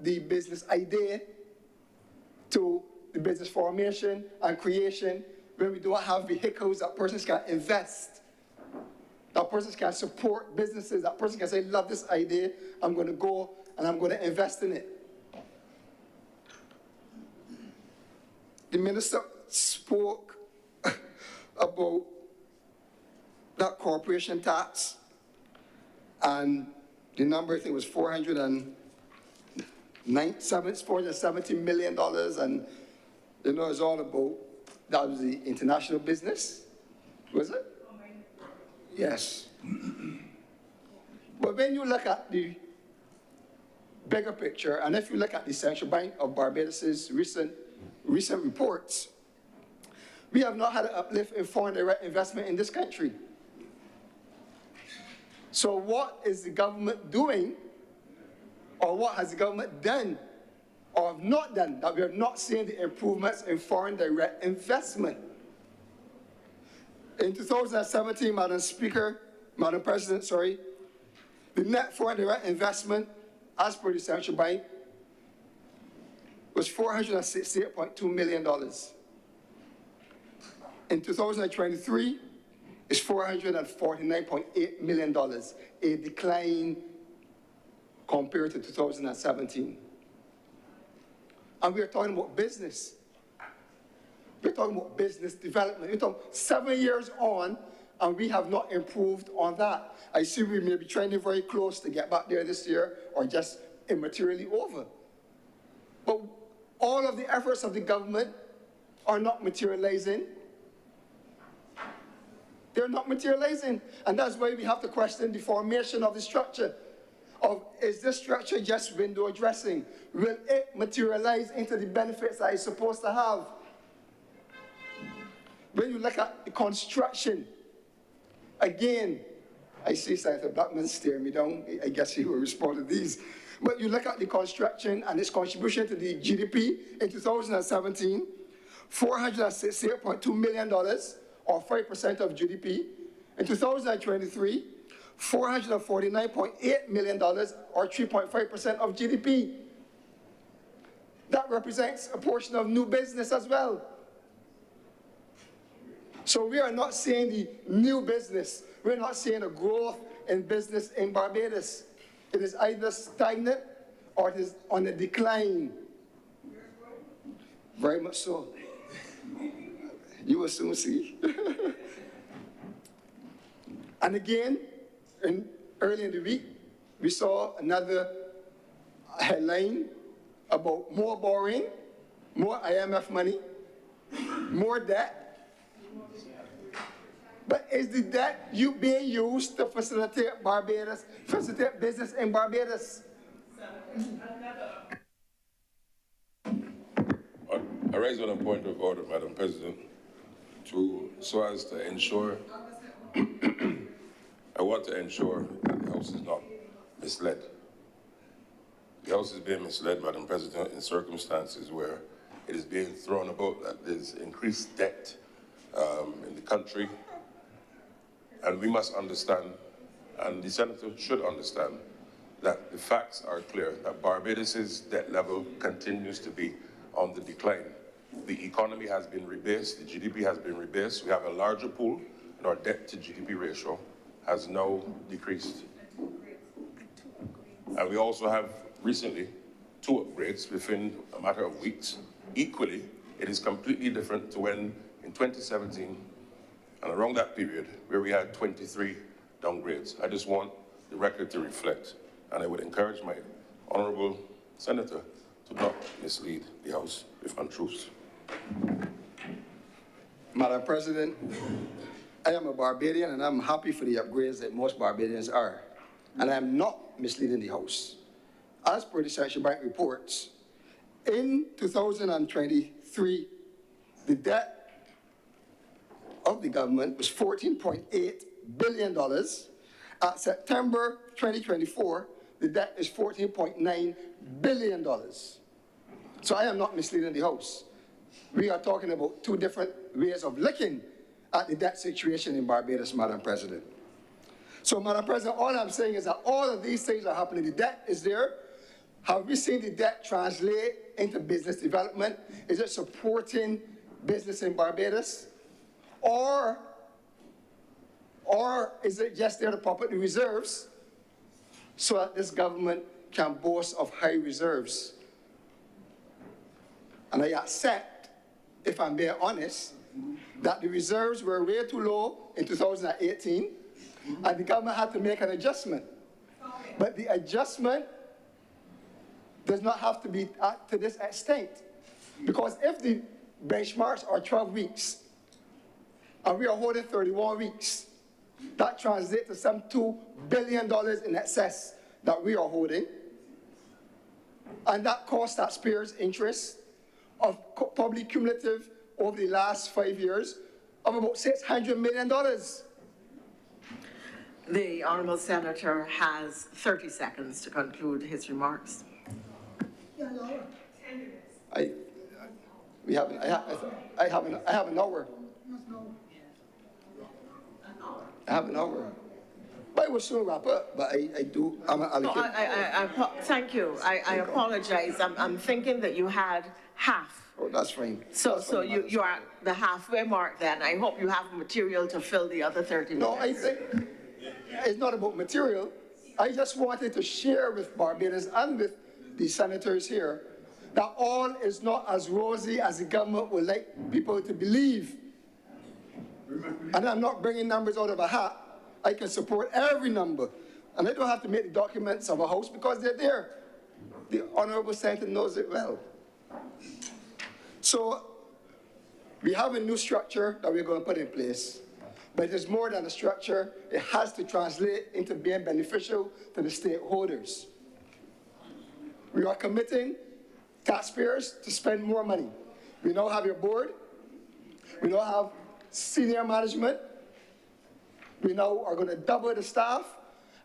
the business idea to the business formation and creation when we don't have vehicles that persons can invest, that persons can support businesses, that person can say, love this idea, I'm going to go and I'm going to invest in it. The minister spoke about that corporation tax, and the number, I think, was $470 million, and you know, it's all about, that was the international business, was it? Yes. But when you look at the bigger picture, and if you look at the Central Bank of Barbados's recent reports, we have not had an uplift in foreign direct investment in this country. So what is the government doing, or what has the government done or not done, that we are not seeing the improvements in foreign direct investment? In 2017, Madam President, the net foreign direct investment, as per the Central Bank, was $468.2 million. In 2023, it's $449.8 million, a decline compared to 2017. And we're talking about business. We're talking about business development. We're talking 7 years on, and we have not improved on that. I see we may be trending very close to get back there this year, or just immaterially over. But all of the efforts of the government are not materializing. They're not materializing. And that's why we have to question the formation of the structure. Is this structure just window dressing? Will it materialize into the benefits that it's supposed to have? When you look at the construction, again, I see Senator Blackman staring me down. I guess he will respond to these. But you look at the construction and its contribution to the GDP in 2017, $468.2 million, or 5% of GDP. In 2023, $449.8 million, or 3.5% of GDP. That represents a portion of new business as well. So we are not seeing the new business. We're not seeing a growth in business in Barbados. It is either stagnant or it is on a decline. Very much so. You will soon see. And again, early in the week, we saw another headline about more borrowing, more IMF money, more debt. But is the debt being used to facilitate Barbados, facilitate business in Barbados? I raise on a point of order, Madam President, so as to ensure, I want to ensure that the House is not misled. The House is being misled, Madam President, in circumstances where it is being thrown about that there's increased debt in the country. And we must understand, and the Senator should understand, that the facts are clear, that Barbados's debt level continues to be on the decline. The economy has been rebased, the GDP has been rebased, we have a larger pool, and our debt to GDP ratio has now decreased. And we also have recently 2 upgrades within a matter of weeks. Equally, it is completely different to when in 2017 and around that period where we had 23 downgrades. I just want the record to reflect, and I would encourage my honorable senator to not mislead the House with untruths. Madam President, I am a Barbadian and I'm happy for the upgrades that most Barbadians are. And I am not misleading the House. As per the Central Bank reports, in 2023, the debt of the government was $14.8 billion. At September 2024, the debt is $14.9 billion. So I am not misleading the House. We are talking about 2 different ways of looking at the debt situation in Barbados, Madam President. So, Madam President, all I'm saying is that all of these things are happening. The debt is there. Have we seen the debt translate into business development? Is it supporting business in Barbados? Or is it just there to pop up the reserves so that this government can boast of high reserves? And I accept, if I'm being honest, that the reserves were way too low in 2018, and the government had to make an adjustment. But the adjustment does not have to be to this extent. Because if the benchmarks are 12 weeks, and we are holding 31 weeks, that translates to some $2 billion in excess that we are holding. And that costs taxpayers interest of probably cumulative over the last 5 years of about $600 million. The honourable senator has 30 seconds to conclude his remarks. I have an hour. I have an hour. But I will soon wrap up, but I do, Thank you. I apologize. I'm thinking that you had half. Oh, that's fine. So you are at the halfway mark then. I hope you have material to fill the other 30 minutes. No, I think it's not about material. I just wanted to share with Barbados and with the senators here that all is not as rosy as the government would like people to believe. And I'm not bringing numbers out of a hat. I can support every number. And I don't have to make the documents of a house because they're there. The honorable senator knows it well. So we have a new structure that we're going to put in place. But it is more than a structure. It has to translate into being beneficial to the stakeholders. We are committing taxpayers to spend more money. We now have your board. We now have senior management. We now are going to double the staff.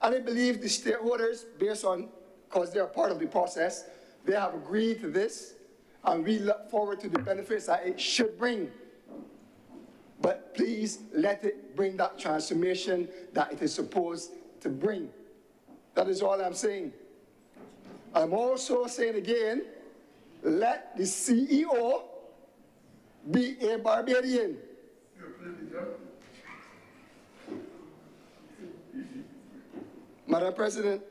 And I believe the stakeholders, based on, because they are part of the process, they have agreed to this. And we look forward to the benefits that it should bring. But please let it bring that transformation that it is supposed to bring. That is all I'm saying. I'm also saying again, let the CEO be a Barbadian. Madam President,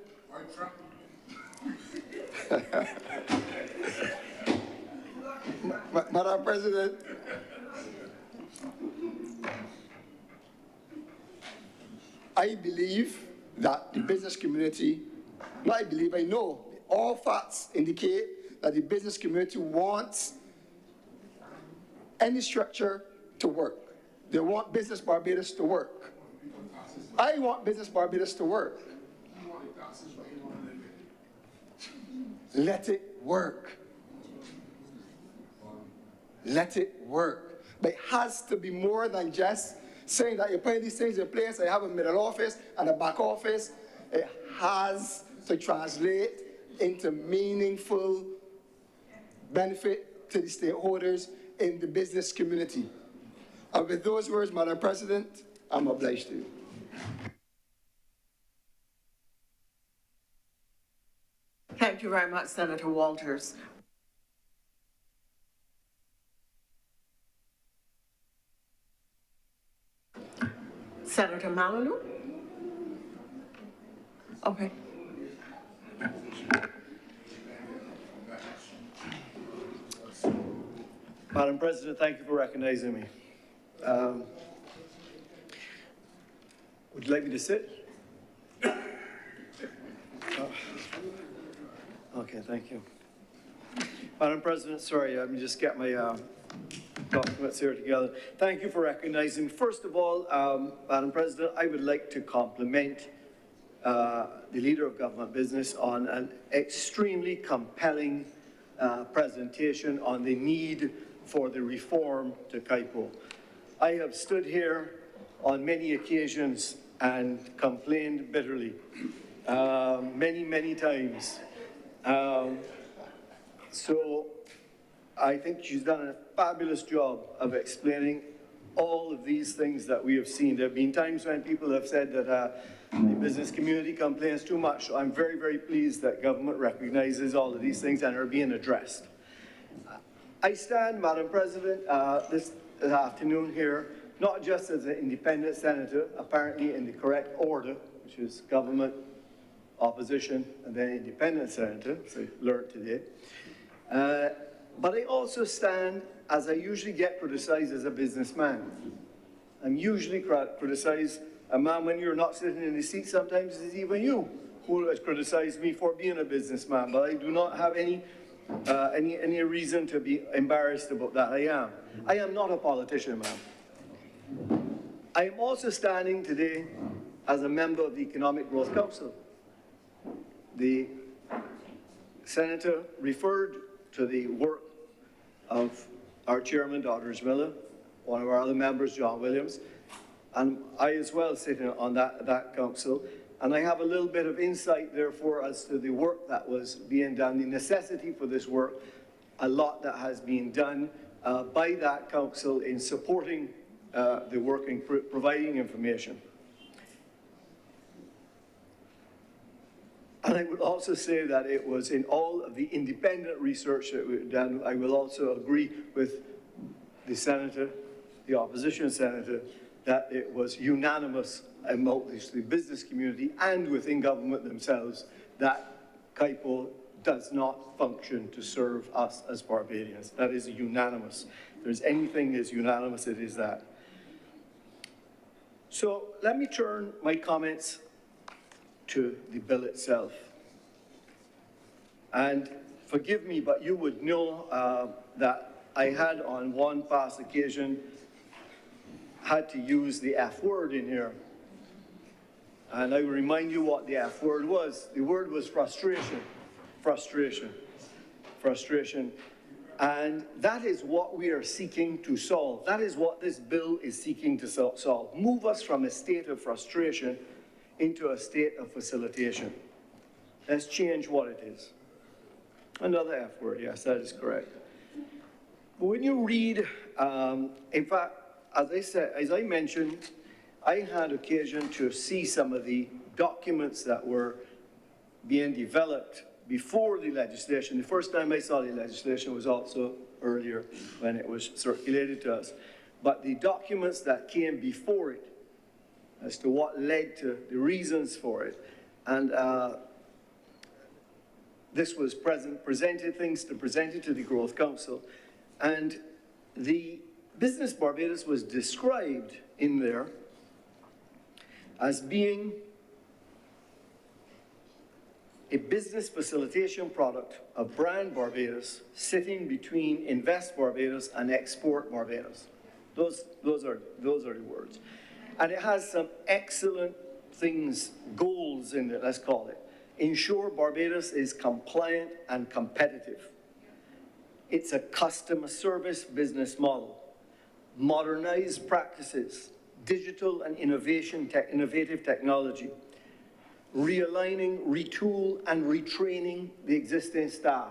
Madam President, I believe that the business community, not I believe, I know, all facts indicate that the business community wants any structure to work. They want Business Barbados to work. I want Business Barbados to work. Let it work. Let it work. But it has to be more than just saying that you're putting these things in place, I have a middle office and a back office. It has to translate into meaningful benefit to the stakeholders in the business community. And with those words, Madam President, I'm obliged to you. Thank you very much, Senator Walters. Senator Malibu? Okay. Madam President, thank you for recognizing me. Would you like me to sit? Okay, thank you. Madam President, sorry, let me just get my documents here together. Thank you for recognizing me. First of all, Madam President, I would like to compliment the Leader of Government Business on an extremely compelling presentation on the need for the reform to CIPO. I have stood here on many occasions and complained bitterly, many times. So I think she's done a fabulous job of explaining all of these things that we have seen. There have been times when people have said that the business community complains too much. So I'm very pleased that government recognizes all of these things and are being addressed. I stand, Madam President, this afternoon here, not just as an independent senator, apparently in the correct order, which is government, opposition, and then independent senator, as I learned today. But I also stand, as I usually get criticized, as a businessman. I'm usually criticized, a man when you're not sitting in the seat, sometimes it's even you who has criticized me for being a businessman, but I do not have any reason to be embarrassed about that. I am not a politician, ma'am. I am also standing today as a member of the Economic Growth Council. The senator referred to the work of our chairman, Dr. Miller, one of our other members, John Williams, and I as well sit on that council. And I have a little bit of insight, therefore, as to the work that was being done, the necessity for this work, a lot that has been done by that council in supporting the work and providing information. And I would also say that it was in all of the independent research that we've done. I will also agree with the senator, the opposition senator, that it was unanimous amongst the business community and within government themselves that CIPO does not function to serve us as Barbadians. That is unanimous. If there's anything that's unanimous, it is that. So let me turn my comments to the bill itself. And forgive me, but you would know that I had on one past occasion had to use the F word in here. And I will remind you what the F word was. The word was frustration. Frustration. Frustration. And that is what we are seeking to solve. That is what this bill is seeking to solve. Move us from a state of frustration into a state of facilitation. Let's change what it is. Another F word, yes, that is correct. But when you read, in fact, as I mentioned, I had occasion to see some of the documents that were being developed before the legislation. The first time I saw the legislation was also earlier when it was circulated to us. But the documents that came before it, as to what led to the reasons for it, And this was presented to the Growth Council. And the Business Barbados was described in there as being a business facilitation product of Brand Barbados sitting between Invest Barbados and Export Barbados. Those are the words. And it has some excellent things, goals in it, let's call it. Ensure Barbados is compliant and competitive. It's a customer service business model. Modernize practices, digital and innovative technology. Realigning, retool, and retraining the existing staff.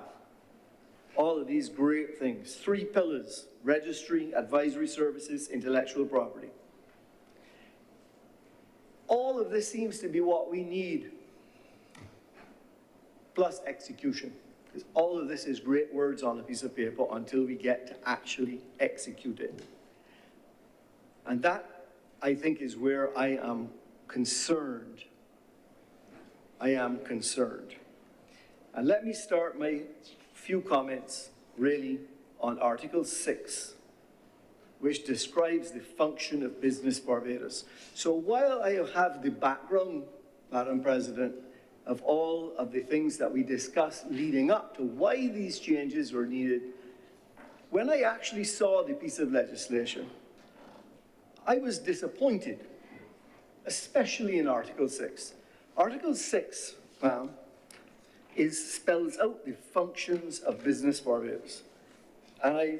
All of these great things. 3 pillars: registry, advisory services, intellectual property. All of this seems to be what we need, plus execution. Because all of this is great words on a piece of paper until we get to actually execute it. And that, I think, is where I am concerned. I am concerned. And let me start my few comments really on Article 6, which describes the function of Business Barbados. So while I have the background, Madam President, of all of the things that we discussed leading up to why these changes were needed, when I actually saw the piece of legislation, I was disappointed, especially in Article 6. Article 6 spells out the functions of Business Barbados. And I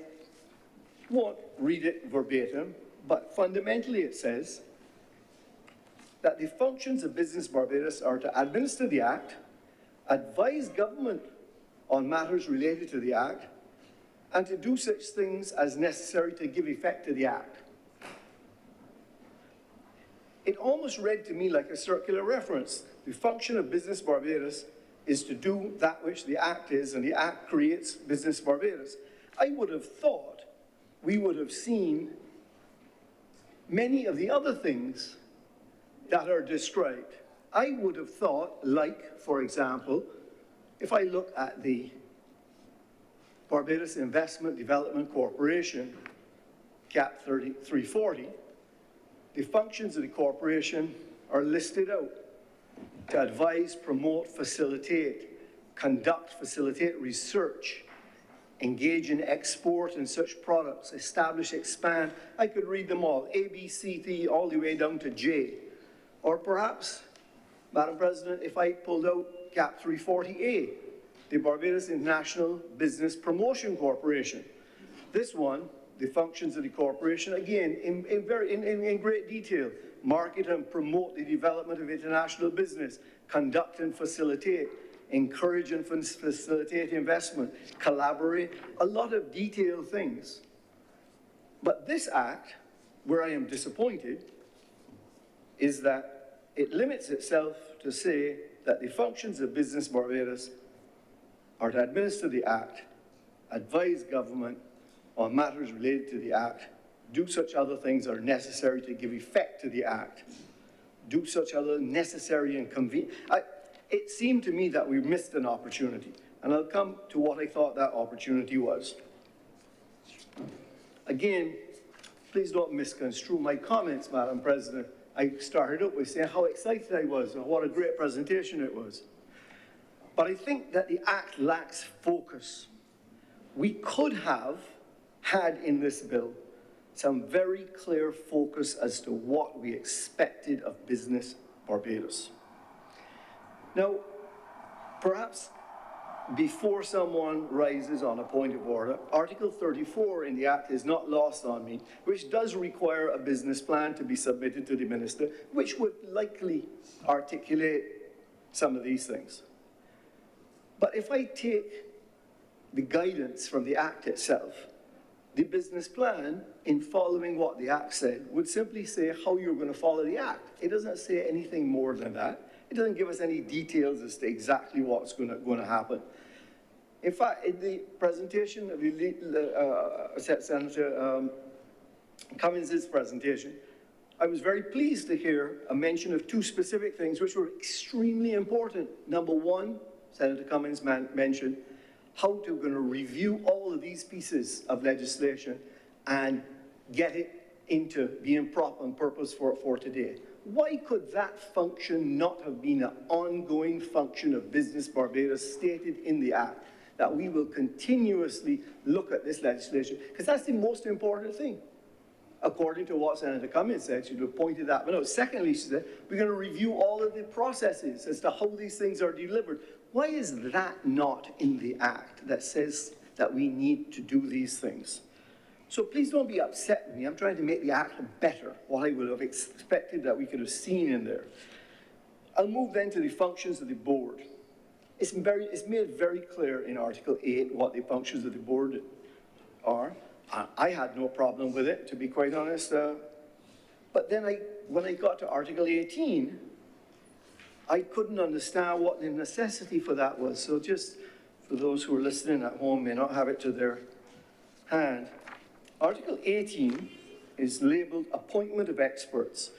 won't read it verbatim, but fundamentally it says that the functions of Business Barbados are to administer the Act, advise government on matters related to the Act, and to do such things as necessary to give effect to the Act. It almost read to me like a circular reference. The function of Business Barbados is to do that which the Act is, and the Act creates Business Barbados. I would have thought we would have seen many of the other things that are described. I would have thought, like, for example, if I look at the Barbados Investment Development Corporation, CAP 340, the functions of the corporation are listed out: to advise, promote, facilitate, facilitate research, engage in export and such products, establish, expand. I could read them all, A, B, C, D, all the way down to J. Or perhaps, Madam President, if I pulled out CAP 340A, the Barbados International Business Promotion Corporation. This one, the functions of the corporation, again, in great detail: market and promote the development of international business, conduct and facilitate, encourage and facilitate investment, collaborate, a lot of detailed things. But this Act, where I am disappointed, is that it limits itself to say that the functions of Business Barbados are to administer the Act, advise government on matters related to the Act, do such other things that are necessary to give effect to the Act, do such other necessary and convenient. It seemed to me that we missed an opportunity, and I'll come to what I thought that opportunity was. Again, please don't misconstrue my comments, Madam President. I started out with saying how excited I was and what a great presentation it was. But I think that the Act lacks focus. We could have had in this bill some very clear focus as to what we expected of Business Barbados. Now, perhaps before someone rises on a point of order, Article 34 in the Act is not lost on me, which does require a business plan to be submitted to the Minister, which would likely articulate some of these things. But if I take the guidance from the Act itself, the business plan, in following what the Act said, would simply say how you're going to follow the Act. It doesn't say anything more than that. It doesn't give us any details as to exactly what's going to happen. In fact, in the presentation of Senator Cummins' presentation, I was very pleased to hear a mention of two specific things which were extremely important. Number one, Senator Cummings mentioned how we're going to review all of these pieces of legislation and get it into being proper and purpose for today. Why could that function not have been an ongoing function of Business Barbados stated in the Act, that we will continuously look at this legislation? Because that's the most important thing. According to what Senator Cummings said, she would have pointed that out. Secondly, she said, we're going to review all of the processes as to how these things are delivered. Why is that not in the Act that says that we need to do these things? So please don't be upset with me. I'm trying to make the Act better, what I would have expected that we could have seen in there. I'll move then to the functions of the board. It's made very clear in Article 8 what the functions of the board are. I had no problem with it, to be quite honest. But then when I got to Article 18, I couldn't understand what the necessity for that was. So just for those who are listening at home may not have it to their hand, Article 18 is labeled Appointment of Experts.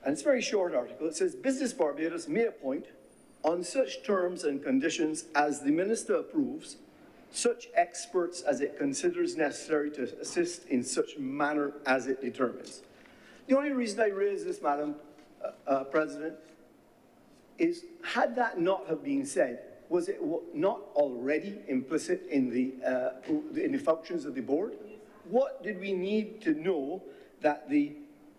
And it's a very short article. It says, Business Barbados may appoint, on such terms and conditions as the Minister approves, such experts as it considers necessary to assist in such manner as it determines. The only reason I raise this, Madam President, is had that not have been said, was it not already implicit in the functions of the board? What did we need to know that the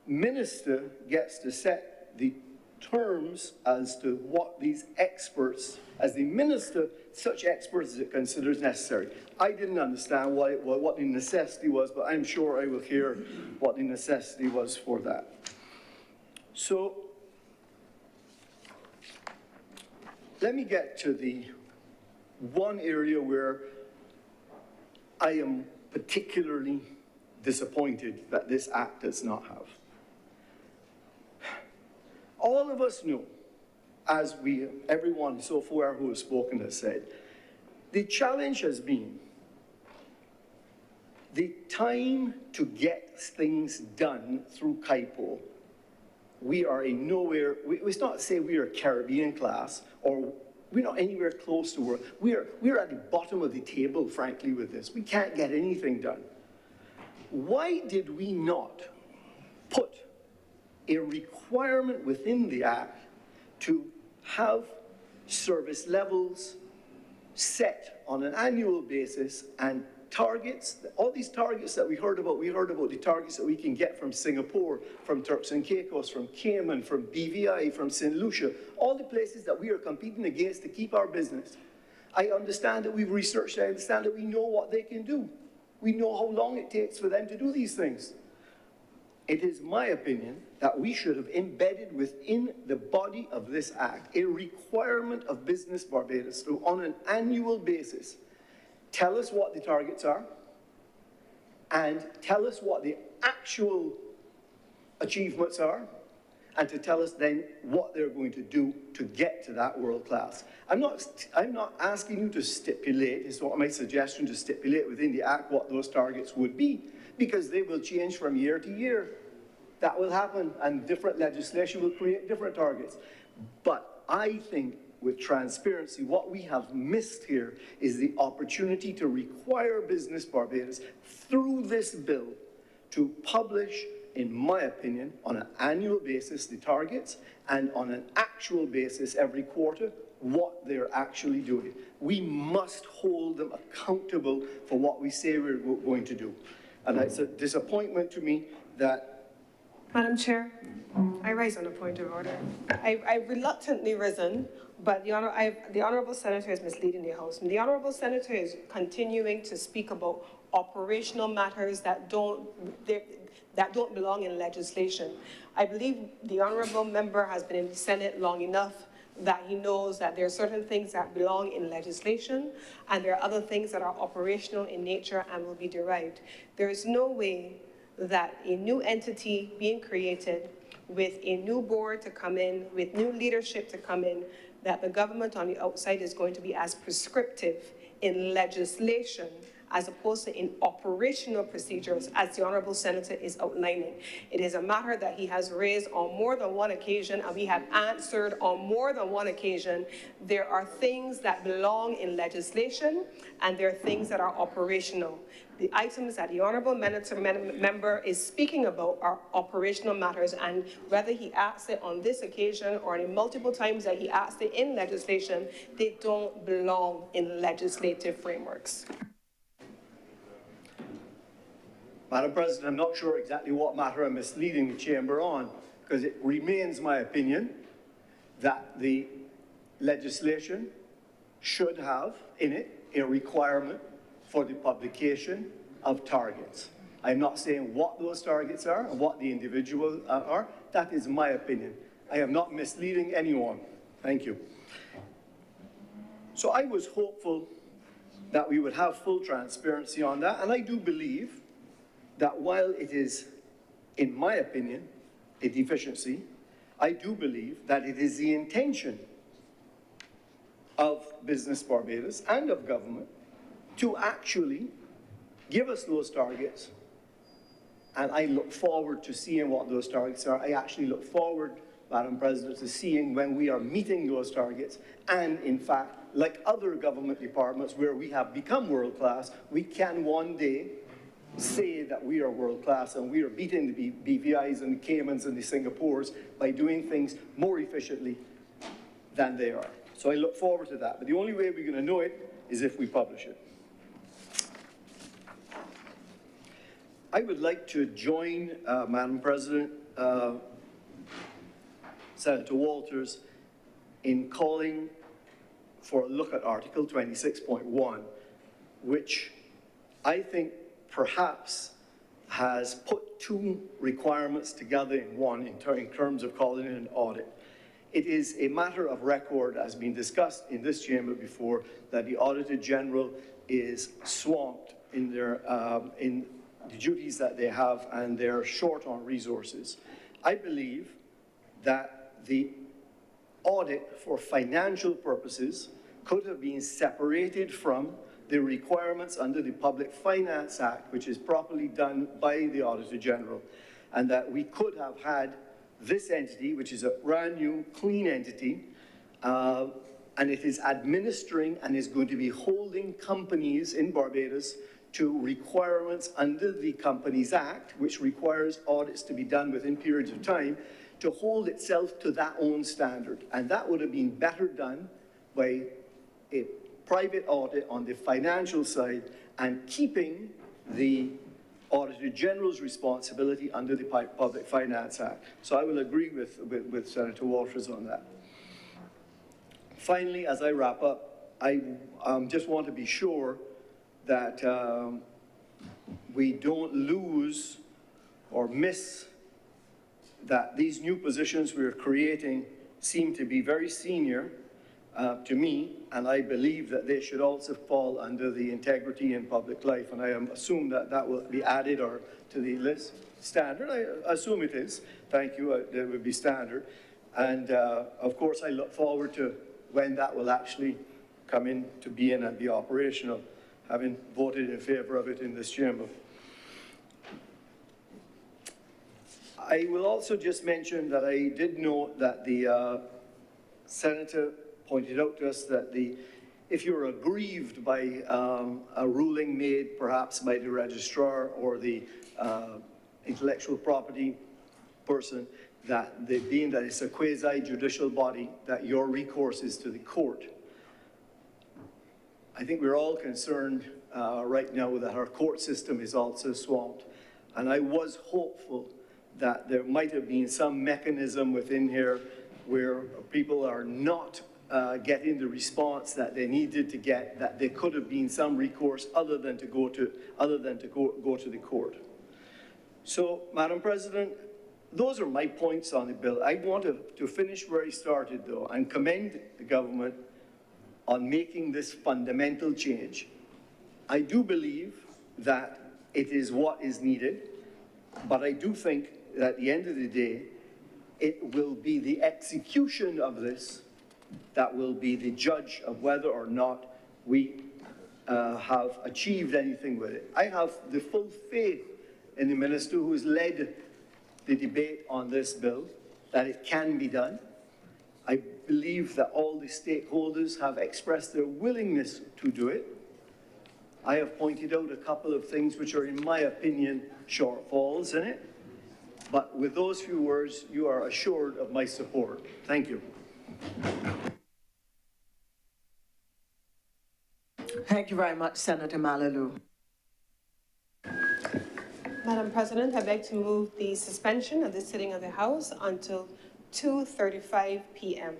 Minister gets to set the terms as to what these experts, as the Minister, such experts as it considers necessary? I didn't understand what the necessity was, but I'm sure I will hear what the necessity was for that. So, let me get to the one area where I am particularly disappointed that this Act does not have. All of us know, as everyone so far who has spoken has said, the challenge has been the time to get things done through KIPO. We are in nowhere, it's not to say we are a Caribbean class, or we're not anywhere close to world. We're at the bottom of the table, frankly, with this. We can't get anything done. Why did we not put a requirement within the Act to have service levels set on an annual basis and targets, all these targets that we heard about the targets that we can get from Singapore, from Turks and Caicos, from Cayman, from BVI, from St. Lucia, all the places that we are competing against to keep our business. I understand that we've researched, I understand that we know what they can do. We know how long it takes for them to do these things. It is my opinion that we should have embedded within the body of this Act a requirement of Business Barbados to, on an annual basis, tell us what the targets are and tell us what the actual achievements are, and to tell us then what they're going to do to get to that world class. I'm not asking you to stipulate, it's not my suggestion to stipulate within the Act what those targets would be, because they will change from year to year. That will happen, and different legislation will create different targets. But I think with transparency, what we have missed here is the opportunity to require Business Barbados through this bill to publish, in my opinion, on an annual basis the targets, and on an actual basis every quarter what they're actually doing. We must hold them accountable for what we say we're going to do. And it's a disappointment to me that... Madam Chair, I rise on a point of order. I've reluctantly risen, but the Honourable Senator is misleading the House. And the Honourable Senator is continuing to speak about operational matters that don't belong in legislation. I believe the Honourable Member has been in the Senate long enough that he knows that there are certain things that belong in legislation and there are other things that are operational in nature and will be derived. There is no way that a new entity being created with a new board to come in, with new leadership to come in, that the government on the outside is going to be as prescriptive in legislation as opposed to in operational procedures, as the Honourable Senator is outlining. It is a matter that he has raised on more than one occasion, and we have answered on more than one occasion. There are things that belong in legislation, and there are things that are operational. The items that the Honourable Member is speaking about are operational matters, and whether he asks it on this occasion or the multiple times that he asked it in legislation, they don't belong in legislative frameworks. Madam President, I'm not sure exactly what matter I'm misleading the chamber on, because it remains my opinion that the legislation should have in it a requirement for the publication of targets. I'm not saying what those targets are and what the individuals are. That is my opinion. I am not misleading anyone. Thank you. So I was hopeful that we would have full transparency on that, and I do believe that while it is, in my opinion, a deficiency, I do believe that it is the intention of Business Barbados and of government to actually give us those targets, and I look forward to seeing what those targets are. I actually look forward, Madam President, to seeing when we are meeting those targets, and in fact, like other government departments where we have become world-class, we can one day say that we are world-class and we are beating the BVIs and the Caymans and the Singapores by doing things more efficiently than they are. So I look forward to that, but the only way we're going to know it is if we publish it. I would like to join, Madam President, Senator Walters, in calling for a look at Article 26.1, which I think perhaps has put two requirements together in one in terms of calling it an audit. It is a matter of record, as been discussed in this chamber before, that the Auditor General is swamped in their in the duties that they have, and they're short on resources. I believe that the audit for financial purposes could have been separated from the requirements under the Public Finance Act, which is properly done by the Auditor General, and that we could have had this entity, which is a brand new, clean entity, and it is administering and is going to be holding companies in Barbados to requirements under the Companies Act, which requires audits to be done within periods of time, to hold itself to that own standard. And that would have been better done by a private audit on the financial side and keeping the Auditor General's responsibility under the Public Finance Act. So I will agree with Senator Walters on that. Finally, as I wrap up, I just want to be sure that we don't lose or miss that these new positions we're creating seem to be very senior to me, and I believe that they should also fall under the integrity in public life, and I assume that that will be added or to the list. Standard, I assume it is. Thank you, it would be standard. And of course, I look forward to when that will actually come into being and be operational, having voted in favor of it in this chamber. I will also just mention that I did note that the Senator pointed out to us that if you're aggrieved by a ruling made perhaps by the registrar or the intellectual property person, that being that it's a quasi-judicial body, that your recourse is to the court. I think we're all concerned right now that our court system is also swamped. And I was hopeful that there might have been some mechanism within here where people are not getting the response that they needed to get, that there could have been some recourse other than to go to the court. So, Madam President, those are my points on the bill. I want to finish where I started, though, and commend the government on making this fundamental change. I do believe that it is what is needed, but I do think that at the end of the day, it will be the execution of this that will be the judge of whether or not we have achieved anything with it. I have the full faith in the minister who has led the debate on this bill, that it can be done. I believe that all the stakeholders have expressed their willingness to do it. I have pointed out a couple of things which are, in my opinion, shortfalls in it. But with those few words, you are assured of my support. Thank you. Thank you very much, Senator Malalou. Madam President, I'd like to move the suspension of the sitting of the House until 2:35 p.m.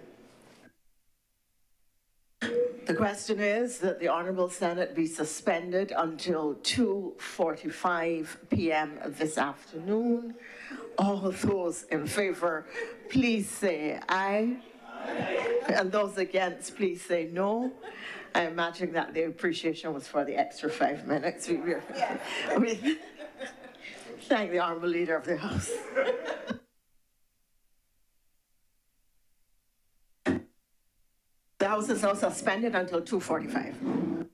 The question is that the Honourable Senate be suspended until 2:45 p.m. this afternoon. All those in favour, please say aye. And those against, please say no. I imagine that the appreciation was for the extra 5 minutes. We thank the Honourable Leader of the House. The House is now suspended until 2:45.